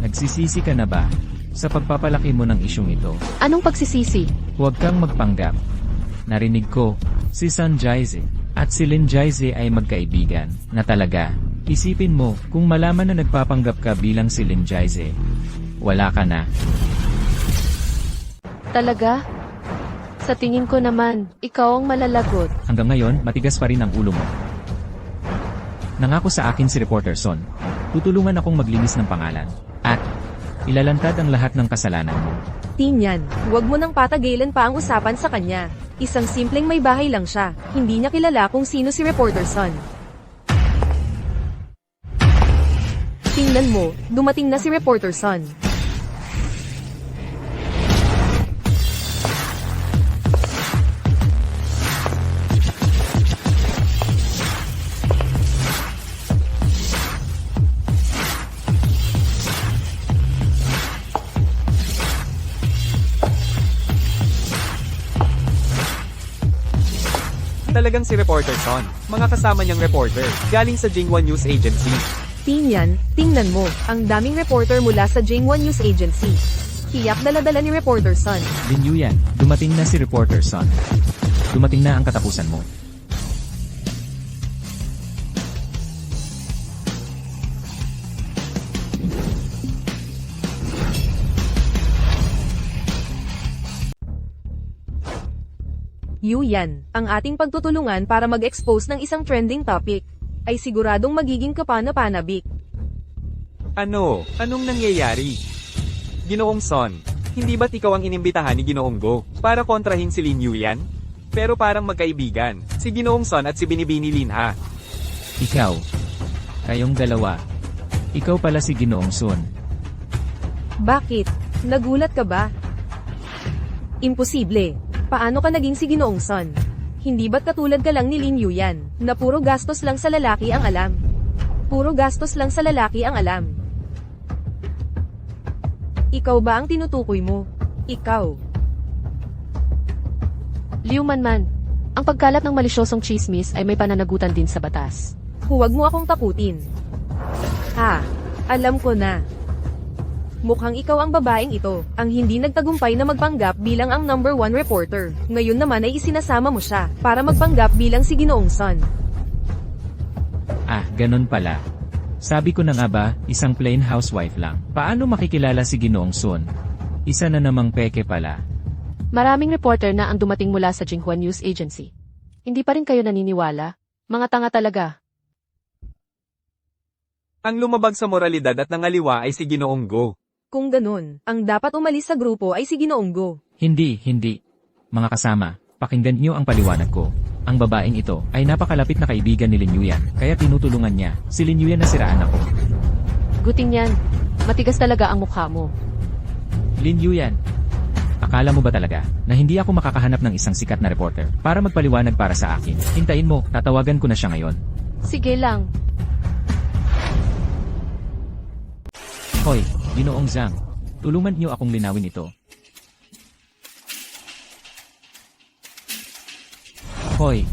nagsisisi ka na ba sa pagpapalaki mo ng isyong ito? Anong pagsisisi? Huwag kang magpanggap. Narinig ko, si Sun Jaize at si Lin Jaize ay magkaibigan na talaga. Isipin mo, kung malaman na nagpapanggap ka bilang si Lin Jaize, wala ka na. Talaga? Sa tingin ko naman, ikaw ang malalagot. Hanggang ngayon, matigas pa rin ang ulo mo. Nangako sa akin si Reporter Son, tutulungan akong maglinis ng pangalan, at ilalantad ang lahat ng kasalanan mo. Tinyan, huwag mo nang patagilan pa ang usapan sa kanya. Isang simpleng may bahay lang siya, hindi niya kilala kung sino si Reporter Son. Tingnan mo, dumating na si Reporter Son. Talagang si Reporter Son. Mga kasama niyang reporter, galing sa Jinghua News Agency. Tinyan, tingnan mo, ang daming reporter mula sa Jinghua News Agency. Tiyak dala-dala ni Reporter Son. Lin Yuyan, dumating na si Reporter Son. Dumating na ang katapusan mo. Yuyan, ang ating pagtutulungan para mag-expose ng isang trending topic, ay siguradong magiging kapana-panabik. Ano? Anong nangyayari? Ginoong Son, hindi ba't ikaw ang inimbitahan ni Ginoong Go para kontrahin si Lin Yuyan? Pero parang magkaibigan, si Ginoong Son at si Binibini Lin ha. Ikaw. Kayong dalawa. Ikaw pala si Ginoong Sun. Bakit? Nagulat ka ba? Imposible. Paano ka naging si Ginoong Son? Hindi ba't katulad ka lang ni Lin Yuyan, na puro gastos lang sa lalaki ang alam? Puro gastos lang sa lalaki ang alam. Ikaw ba ang tinutukoy mo? Ikaw. Liu Manman, ang pagkalat ng malisyosong chismis ay may pananagutan din sa batas. Huwag mo akong takutin. Ha, alam ko na. Mukhang ikaw ang babaeng ito, ang hindi nagtagumpay na magpanggap bilang ang number 1 reporter. Ngayon naman ay isinasama mo siya, para magpanggap bilang si Ginoong Son. Ah, ganun pala. Sabi ko na nga ba, isang plain housewife lang. Paano makikilala si Ginoong Sun? Isa na namang peke pala. Maraming reporter na ang dumating mula sa Jinghua News Agency. Hindi pa rin kayo naniniwala? Mga tanga talaga. Ang lumabag sa moralidad at nangaliwa ay si Ginoong Go. Kung ganun, ang dapat umalis sa grupo ay si Ginoong Go. Hindi. Mga kasama, pakinggan niyo ang paliwanag ko. Ang babaeng ito ay napakalapit na kaibigan ni Lin Yuyan, kaya tinutulungan niya si Lin Yuyan na siraan ako. Guting yan. Matigas talaga ang mukha mo. Lin Yuyan, akala mo ba talaga na hindi ako makakahanap ng isang sikat na reporter para magpaliwanag para sa akin? Hintayin mo, tatawagan ko na siya ngayon. Sige lang. Hoy, Ginoong Zhang, tulungan niyo akong linawin ito. Hoy.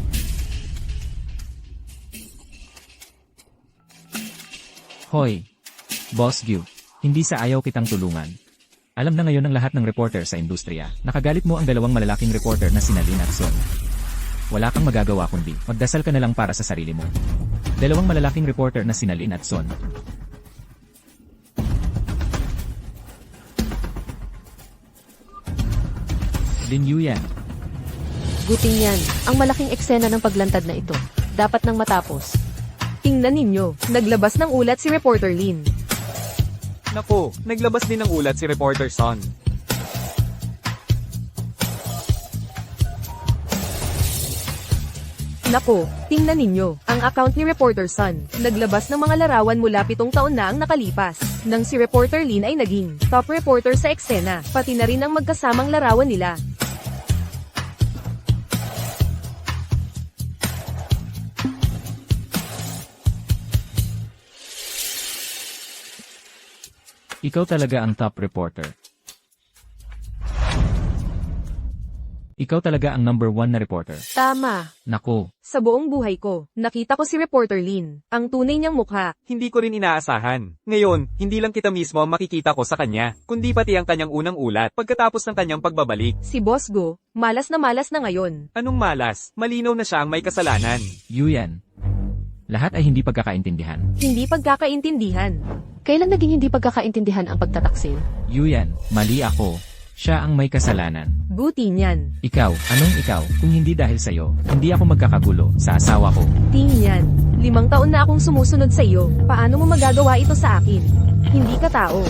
Hoy. Boss Gyu, hindi sa ayaw kitang tulungan. Alam na ngayon ng lahat ng reporter sa industriya. Nakagalit mo ang dalawang malalaking reporter na sina Lin at Son. Wala kang magagawa kundi magdasal ka na lang para sa sarili mo. Dalawang malalaking reporter na sina Lin at Son. Lin Yuyan. Guting yan. Ang malaking eksena ng paglantad na ito. Dapat nang matapos. Tingnan ninyo, naglabas ng ulat si Reporter Lin. Nako, naglabas din ng ulat si Reporter Son. Nako, tingnan ninyo, ang account ni Reporter Son, naglabas ng mga larawan mula 7 taon na ang nakalipas, nang si Reporter Lin ay naging top reporter sa eksena, pati na rin ang magkasamang larawan nila. Ikaw talaga ang top reporter. Ikaw talaga ang number 1 na reporter. Tama. Nako, Sa buong buhay ko, nakita ko si Reporter Lin, ang tunay niyang mukha. Hindi ko rin inaasahan. Ngayon, hindi lang kita mismo ang makikita ko sa kanya, kundi pati ang kanyang unang ulat pagkatapos ng kanyang pagbabalik. Si Boss Go, malas na ngayon. Anong malas? Malinaw na siya ang may kasalanan. Yuyan. Lahat ay hindi pagkakaintindihan. Hindi pagkakaintindihan. Kailan naging hindi pagkakaintindihan ang pagtataksil? Yuyan, mali ako. Siya ang may kasalanan. Guti niyan. Ikaw, anong ikaw? Kung hindi dahil sa'yo, hindi ako magkakagulo sa asawa ko. Tingnan. 5 taon na akong sumusunod sa iyo. Paano mo magagawa ito sa akin? Hindi ka tao.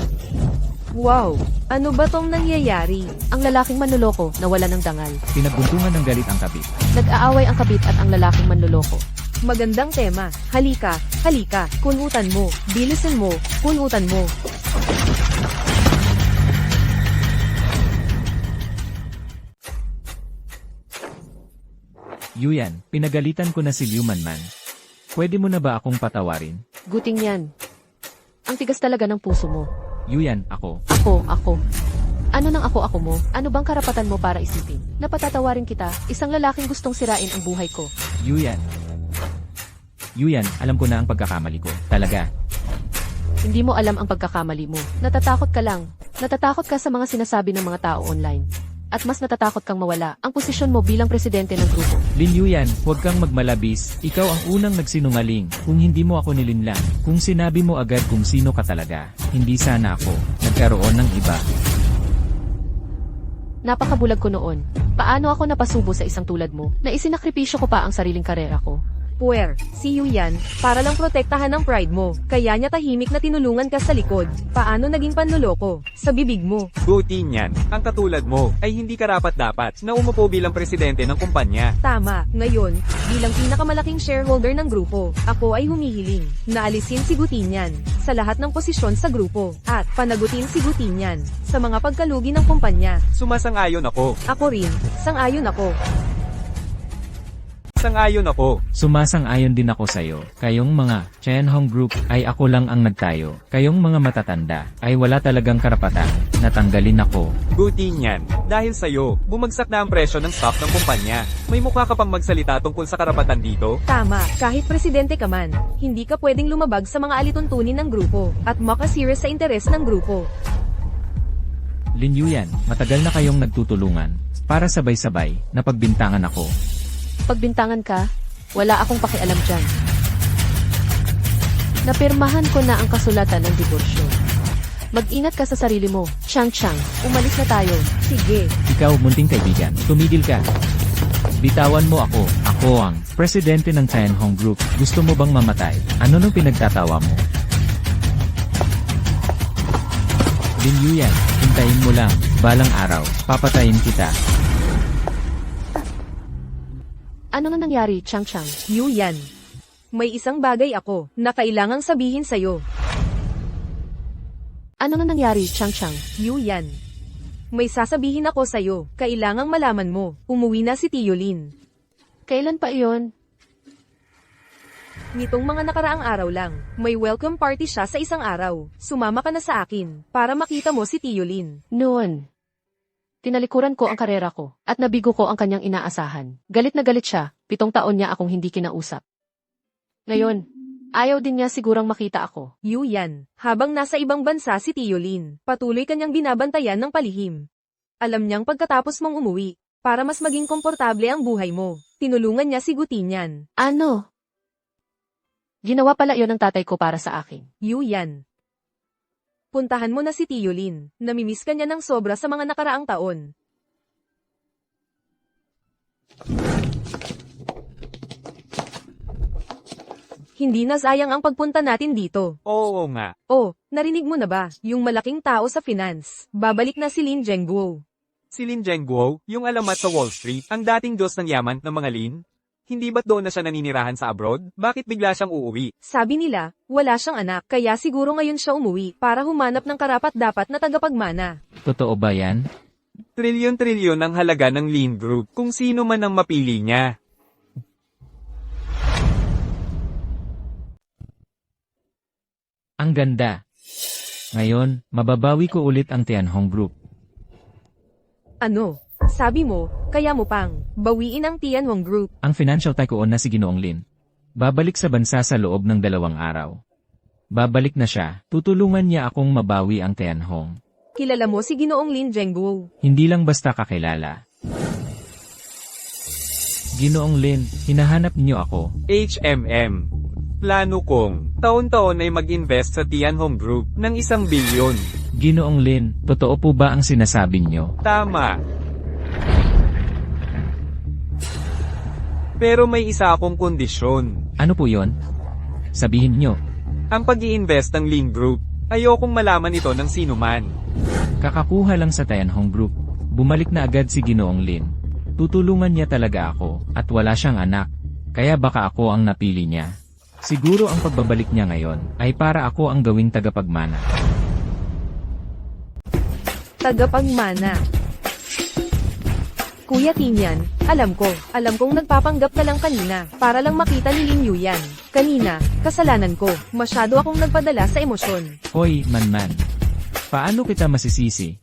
Wow, ano ba tong nangyayari? Ang lalaking manloloko na wala ng dangal. Pinagbuntungan ng galit ang kabit. Nag-aaway ang kabit at ang lalaking manloloko. Magandang tema. Halika, halika, kunutan mo, bilisan mo, kunutan mo. Yuyan, pinagalitan ko na si Liu Manman. Pwede mo na ba akong patawarin? Guting yan. Ang tigas talaga ng puso mo. Yuyan, ako. Ako. Ano nang ako mo? Ano bang karapatan mo para isipin? Napatatawarin kita, isang lalaking gustong sirain ang buhay ko. Yuyan. Yuyan, alam ko na ang pagkakamali ko. Talaga. Hindi mo alam ang pagkakamali mo. Natatakot ka lang. Natatakot ka sa mga sinasabi ng mga tao online. At mas natatakot kang mawala ang posisyon mo bilang presidente ng grupo. Lin Yuyan, huwag kang magmalabis. Ikaw ang unang nagsinungaling. Kung hindi mo ako nilinlang. Kung sinabi mo agad kung sino ka talaga. Hindi sana ako nagkaroon ng iba. Napakabulag ko noon. Paano ako napasubo sa isang tulad mo na isinakripisyo ko pa ang sariling karera ko? Puwer, si Yuyan, para lang protektahan ang pride mo. Kaya niya tahimik na tinulungan ka sa likod. Paano naging panloloko? Sa bibig mo. Guti niyan, ang katulad mo ay hindi karapat-dapat na umupo bilang presidente ng kumpanya. Tama, ngayon, bilang pinakamalaking shareholder ng grupo, ako ay humihiling na alisin si Gutinian sa lahat ng posisyon sa grupo at panagutin si Gutinian sa mga pagkalugi ng kumpanya. Sumasang-ayon ako. Ako rin, sang-ayon ako. Sang-ayon ako. Sumasang-ayon din ako sa'yo. Kayong mga Chen-Hong Group ay ako lang ang nagtayo. Kayong mga matatanda ay wala talagang karapatan. Natanggalin ako. Guti niyan. Dahil sa'yo, bumagsak na ang presyo ng stock ng kumpanya. May mukha ka pang magsalita tungkol sa karapatan dito? Tama, kahit presidente ka man, hindi ka pwedeng lumabag sa mga alituntunin ng grupo at makasira sa interes ng grupo. Lin Yuyan, matagal na kayong nagtutulungan. Para sabay-sabay, napagbintangan ako. Pagbintangan ka, wala akong pakialam dyan. Napirmahan ko na ang kasulatan ng diborsyo. Mag-ingat ka sa sarili mo, Chang. Umalis na tayo. Sige, Ikaw, munting kaibigan, tumigil ka. Bitawan mo ako. Ako ang presidente ng Chen-Hong Group. Gusto mo bang mamatay? Ano nung pinagtatawa mo? Lin Yuyan, hintayin mo lang. Balang araw, papatayin kita. Ano na nangyari, Chang? Yuyan. May isang bagay ako na kailangang sabihin sa'yo. Ano na nangyari, Chang? Yuyan. May sasabihin ako sa'yo. Kailangang malaman mo. Umuwi na si Tio Lin. Kailan pa iyon? Nitong mga nakaraang araw lang, may welcome party siya sa isang araw. Sumama ka na sa akin para makita mo si Tio Lin. Noon. Tinalikuran ko ang karera ko, at nabigo ko ang kanyang inaasahan. Galit na galit siya, 7 taon niya akong hindi kinausap. Ngayon, ayaw din niya sigurang makita ako. Yuyan. Habang nasa ibang bansa si Tio Lin, patuloy kanyang binabantayan ng palihim. Alam niyang pagkatapos mong umuwi, para mas maging komportable ang buhay mo, tinulungan niya si Gutinian. Ano? Ginawa pala iyon ng tatay ko para sa akin. Yuyan. Puntahan mo na si Tio Lin. Namimiss ka niya ng sobra sa mga nakaraang taon. Hindi na sayang ang pagpunta natin dito. Oo nga. Oh, narinig mo na ba? Yung malaking tao sa finance. Babalik na si Lin Zhengguo. Si Lin Zhengguo, yung alamat sa Wall Street, ang dating Diyos ng yaman ng mga Lin? Hindi ba't doon na siya naninirahan sa abroad? Bakit bigla siyang uuwi? Sabi nila, wala siyang anak, kaya siguro ngayon siya umuwi para humanap ng karapat-dapat na tagapagmana. Totoo ba yan? Trilyon-trilyon ang halaga ng Lin Group kung sino man ang mapili niya. Ang ganda. Ngayon, mababawi ko ulit ang Tianhong Group. Ano? Sabi mo, kaya mo pang bawiin ang Tianhong Group. Ang financial tycoon na si Ginoong Lin. Babalik sa bansa sa loob ng 2 araw. Babalik na siya, tutulungan niya akong mabawi ang Tianhong. Kilala mo si Ginoong Lin Zhengguo. Hindi lang basta kakilala. Ginoong Lin, hinahanap niyo ako. HMM. Plano kong, taon-taon ay mag-invest sa Tianhong Group ng 1 bilyon. Ginoong Lin, totoo po ba ang sinasabi niyo? Tama. Pero may isa akong kondisyon. Ano po yon? Sabihin niyo. Ang pag-i-invest ng Lin Group, ayokong malaman ito ng sino man. Kakakuha lang sa Tianhong Group. Bumalik na agad si Ginoong Lin. Tutulungan niya talaga ako, at wala siyang anak. Kaya baka ako ang napili niya. Siguro ang pagbabalik niya ngayon, ay para ako ang gawing tagapagmana. Tagapagmana. Kuya Tinyan, alam kong nagpapanggap ka lang kanina, para lang makita ni Lin Yuyan. Kanina, kasalanan ko, masyado akong nagpadala sa emosyon. Hoy, manman. Paano kita masisisi?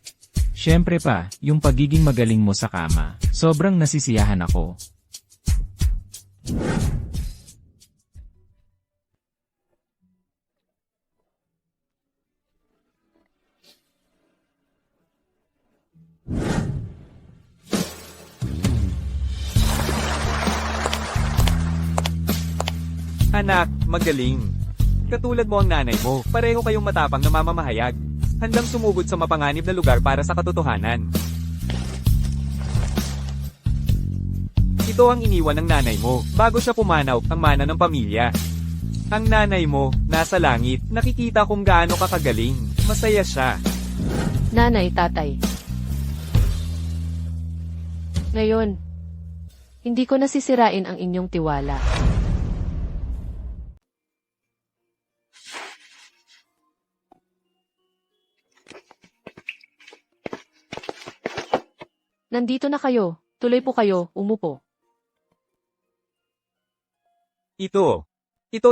Siyempre pa, yung pagiging magaling mo sa kama, sobrang nasisiyahan ako. Anak, magaling. Katulad mo ang nanay mo, pareho kayong matapang na mamamahayag. Handang sumugod sa mapanganib na lugar para sa katotohanan. Ito ang iniwan ng nanay mo, bago siya pumanaw, ang mana ng pamilya. Ang nanay mo, nasa langit, nakikita kung gaano ka kagaling. Masaya siya. Nanay, tatay. Ngayon, hindi ko nasisirain ang inyong tiwala. Nandito na kayo. Tuloy po kayo, umupo. Ito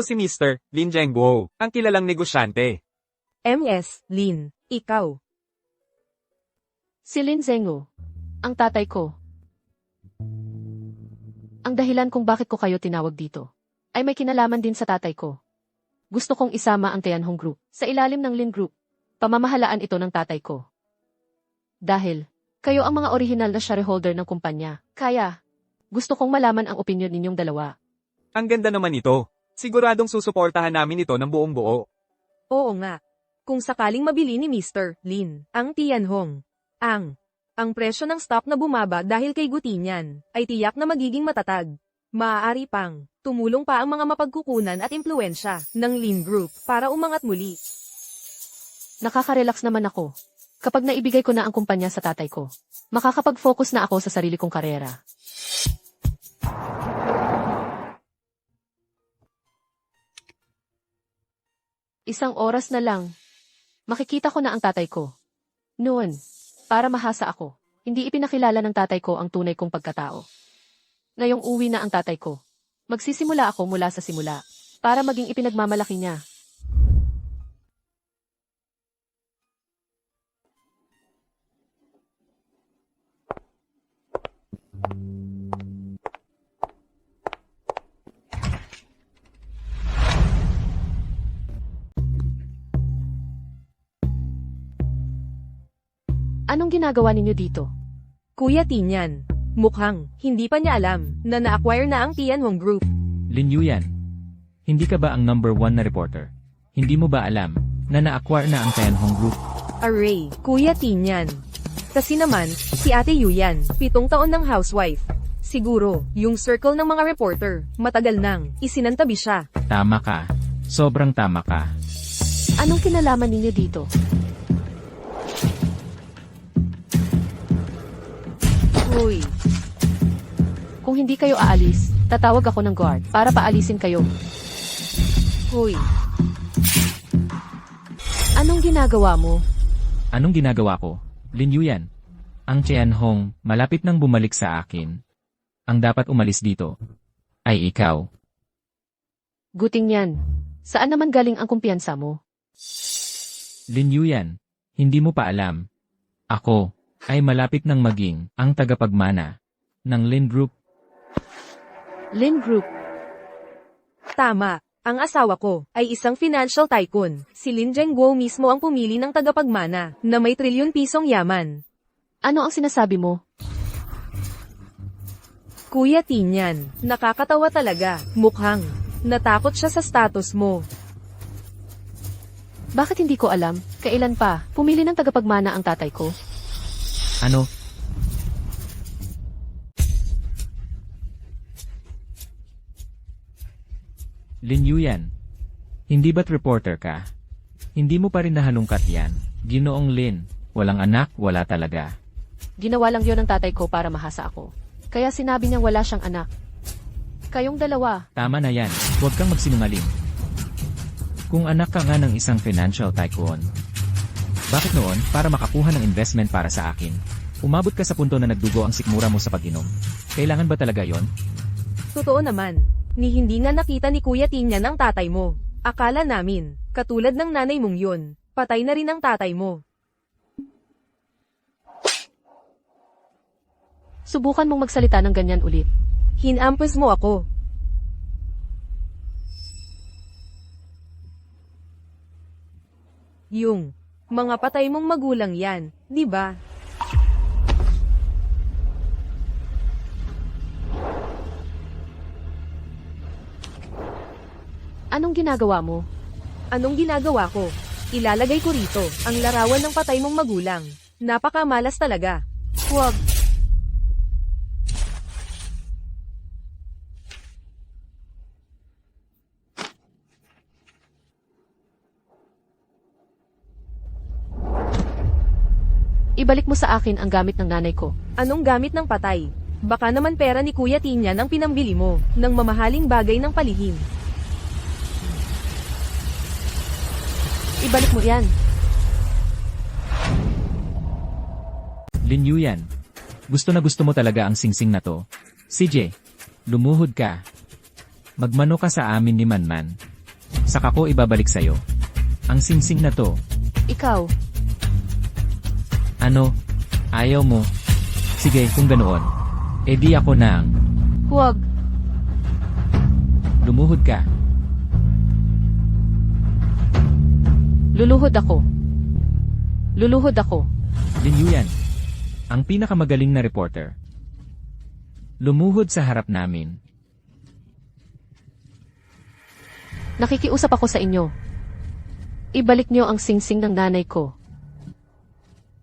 si Mr. Lin Zhengguo, ang kilalang negosyante. MS, Lin, ikaw. Si Lin Zhengguo, ang tatay ko. Ang dahilan kung bakit ko kayo tinawag dito, ay may kinalaman din sa tatay ko. Gusto kong isama ang Tianhong Group sa ilalim ng Lin Group. Pamamahalaan ito ng tatay ko. Dahil, kayo ang mga orihinal na shareholder ng kumpanya. Kaya, gusto kong malaman ang opinyon ninyong dalawa. Ang ganda naman ito. Siguradong susuportahan namin ito ng buong buo. Oo nga. Kung sakaling mabili ni Mr. Lin, ang Tianhong, ang presyo ng stock na bumaba dahil kay Gutinyan, ay tiyak na magiging matatag. Maaari pang, tumulong pa ang mga mapagkukunan at impluensya ng Lin Group para umangat muli. Nakaka-relax naman ako. Kapag naibigay ko na ang kumpanya sa tatay ko, makakapag-focus na ako sa sarili kong karera. Isang oras na lang, makikita ko na ang tatay ko. Noon, para mahasa ako, hindi ipinakilala ng tatay ko ang tunay kong pagkatao. Ngayong uwi na ang tatay ko, magsisimula ako mula sa simula, para maging ipinagmamalaki niya. Anong ginagawa ninyo dito? Kuya Tinyan, mukhang hindi pa niya alam na na-acquire na ang Tianhong Group. Lin Yuyan, hindi ka ba ang number 1 na reporter? Hindi mo ba alam na na-acquire na ang Tianhong Group? Array, Kuya Tinyan. Kasi naman, si Ate Yuyan, 7 taon ng housewife. Siguro, yung circle ng mga reporter, matagal nang isinantabi siya. Tama ka. Sobrang tama ka. Anong kinalaman ninyo dito? Uy, Kung hindi kayo aalis, tatawag ako ng guard para paalisin kayo. huy. Anong ginagawa mo? Anong ginagawa ko? Lin Yuyan, ang Tianhong malapit nang bumalik sa akin. Ang dapat umalis dito ay ikaw. Guting yan. Saan naman galing ang kumpiyansa mo? Lin Yuyan, hindi mo pa alam. Ako ay malapit nang maging ang tagapagmana ng Lin Group. Lin Group. Tama. Ang asawa ko ay isang financial tycoon. Si Lin Zhengguo mismo ang pumili ng tagapagmana na may trilyon pisong yaman. Ano ang sinasabi mo? Kuya Tinyan, nakakatawa talaga. Mukhang natakot siya sa status mo. Bakit hindi ko alam? Kailan pa? Pumili ng tagapagmana ang tatay ko? Ano? Lin Yuyan, hindi ba't reporter ka? Hindi mo pa rin nahalungkat yan. Ginoong Lin, walang anak, wala talaga. Ginawa lang yon ng tatay ko para mahasa ako. Kaya sinabi niyang wala siyang anak. Kayong dalawa, Tama na yan, huwag kang magsinungaling. Kung anak ka nga ng isang financial tycoon, bakit noon, para makakuha ng investment para sa akin, umabot ka sa punto na nagdugo ang sikmura mo sa pag-inom? Kailangan ba talaga yon? Totoo naman. Ni hindi nga nakita ni Kuya Tinyan ang tatay mo. Akala namin, katulad ng nanay mong yun, patay na rin ang tatay mo. subukan mong magsalita ng ganyan ulit. Hinampos mo ako. Yung mga patay mong magulang yan, di ba? Anong ginagawa mo? Anong ginagawa ko? Ilalagay ko rito ang larawan ng patay mong magulang. Napakamalas talaga. Huwag. Ibalik mo sa akin ang gamit ng nanay ko. Anong gamit ng patay? Baka naman pera ni Kuya Tinyan ang pinambili mo ng mamahaling bagay ng palihim. Ibalik mo yan. Lin Yuyan, gusto na gusto mo talaga ang singsing na to. CJ, lumuhod ka. Magmano ka sa amin ni Manman. Saka ko ibabalik sa'yo. Ang singsing na to. Ikaw, Ano? Ayaw mo? Sige, kung ganoon. Di ako na ang huwag. lumuhod ka. Luluhod ako. Luluhod ako. Lin Yuyan, ang pinakamagaling na reporter. Lumuhod sa harap namin. Nakikiusap ako sa inyo. Ibalik niyo ang singsing ng nanay ko.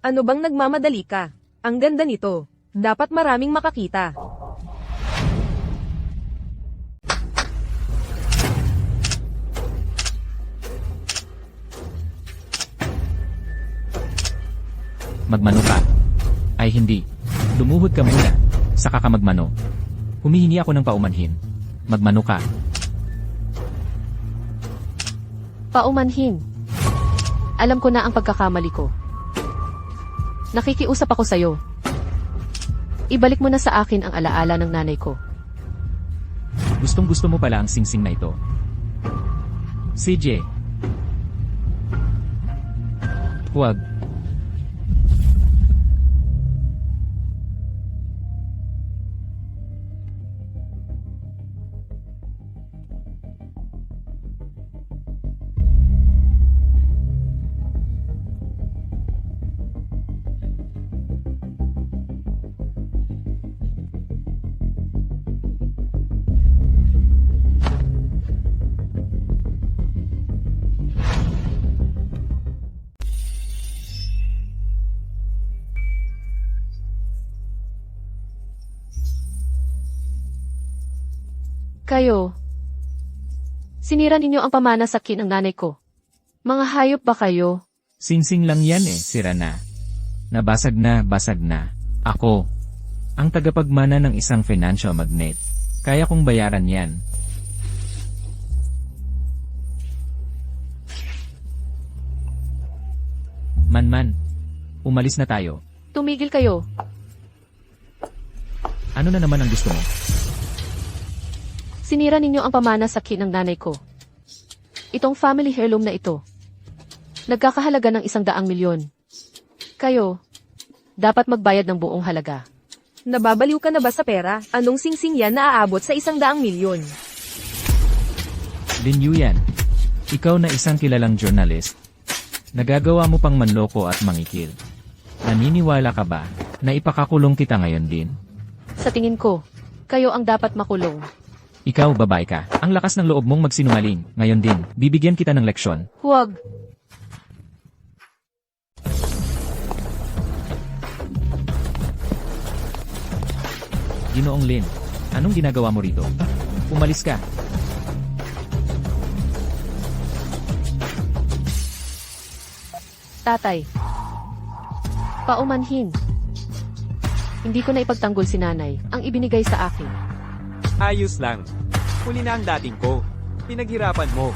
Ano bang nagmamadali ka? Ang ganda nito. Dapat maraming makakita. Magmano ka. Ay hindi. Lumuhod ka muna. Saka ka magmano. Humihingi ako ng paumanhin. Magmano ka. Paumanhin. Alam ko na ang pagkakamali ko. Nakikiusap ako sa'yo. Ibalik mo na sa akin ang alaala ng nanay ko. Gustong gusto mo pala ang singsing na ito. CJ. Huwag. Kayo. Sinira ninyo ang pamana sa kin ng nanay ko. Mga hayop ba kayo? Singsing lang yan sira na. Nabasag na, basag na. Ako. Ang tagapagmana ng isang financial magnate. Kaya kong bayaran yan. Manman. Umalis na tayo. Tumigil kayo. Ano na naman ang gusto mo? Sinira ninyo ang pamana sa kin ng nanay ko. Itong family heirloom na ito. Nagkakahalaga ng 100 milyon. Kayo, dapat magbayad ng buong halaga. Nababaliw ka na ba sa pera? Anong singsing yan na aabot sa 100 milyon? Lin Yuyan, ikaw na isang kilalang journalist. Nagagawa mo pang manloko at mangikil. Naniniwala ka ba na ipakakulong kita ngayon din? Sa tingin ko, kayo ang dapat makulong. Ikaw, babae ka. Ang lakas ng loob mong magsinungaling. Ngayon din, bibigyan kita ng leksyon. Huwag. Ginoong Lin, anong ginagawa mo rito? Umalis ka. Tatay. Paumanhin. Hindi ko na ipagtanggol si nanay ang ibinigay sa akin. Ayos lang. Huli na ang dating ko. Pinaghirapan mo.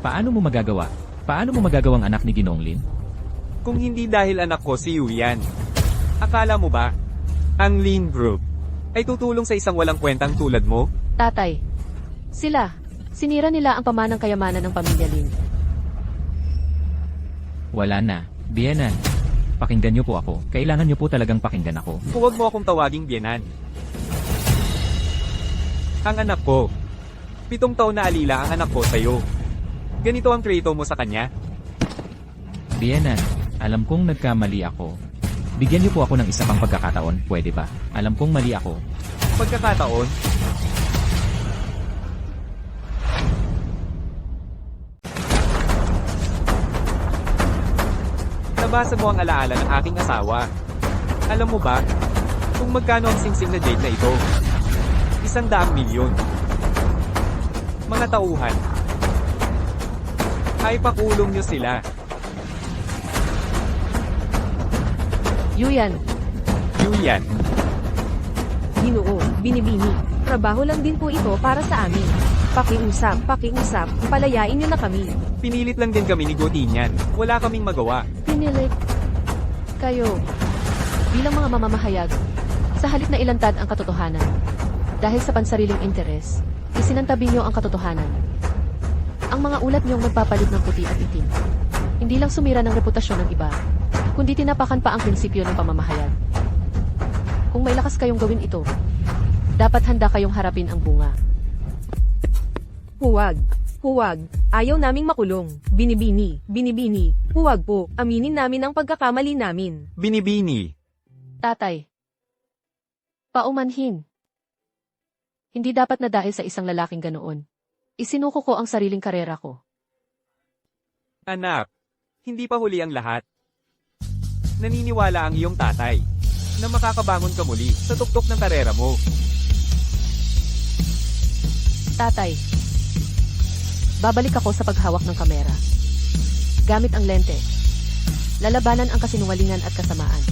Paano mo magagawa? Paano mo magagawang anak ni Ginoong Lin? Kung hindi dahil anak ko si Yuyan. Akala mo ba, ang Lin Group ay tutulong sa isang walang kwentang tulad mo? Tatay. Sila. Sinira nila ang pamanang kayamanan ng pamilya Lin. Wala na. Biyenan. Pakinggan niyo po ako. Kailangan niyo po talagang pakinggan ako. Huwag mo akong tawaging biyenan. Ang anak ko. 7 taon na alila ang anak ko sa'yo. Ganito ang treto mo sa kanya? Biyenan, alam kong nagkamali ako. Bigyan niyo po ako ng isa pang pagkakataon, pwede ba? Alam kong mali ako. Pagkakataon? Nabasa mo ang alaala ng aking asawa. Alam mo ba, kung magkano ang singsing na jade na ito? 100 milyon. Mga tauhan. Ay pakulong niyo sila. Yuyan. Yuyan. Ginoo, binibini. Trabaho lang din po ito para sa amin. Pakiusap, palayain niyo na kami. Pinilit lang din kami ni Gotinyan. Wala kaming magawa. Pinilit. Kayo. Bilang mga mamamahayag, sa halip na ilantad ang katotohanan. Dahil sa pansariling interes, isinantabi niyo ang katotohanan. Ang mga ulat niyong magpapalit ng puti at itim. Hindi lang sumira ng reputasyon ng iba, kundi tinapakan pa ang prinsipyo ng pamamahayag. Kung may lakas kayong gawin ito, dapat handa kayong harapin ang bunga. Huwag. Huwag. Ayaw naming makulong. Binibini. Huwag po. Aminin namin ang pagkakamali namin. Binibini. Tatay. Paumanhin. Hindi dapat na dahil sa isang lalaking ganoon. Isinuko ko ang sariling karera ko. Anak, hindi pa huli ang lahat. Naniniwala ang iyong tatay na makakabangon ka muli sa tuktok ng karera mo. Tatay. Babalik ako sa paghawak ng kamera. Gamit ang lente. Lalabanan ang kasinungalingan at kasamaan.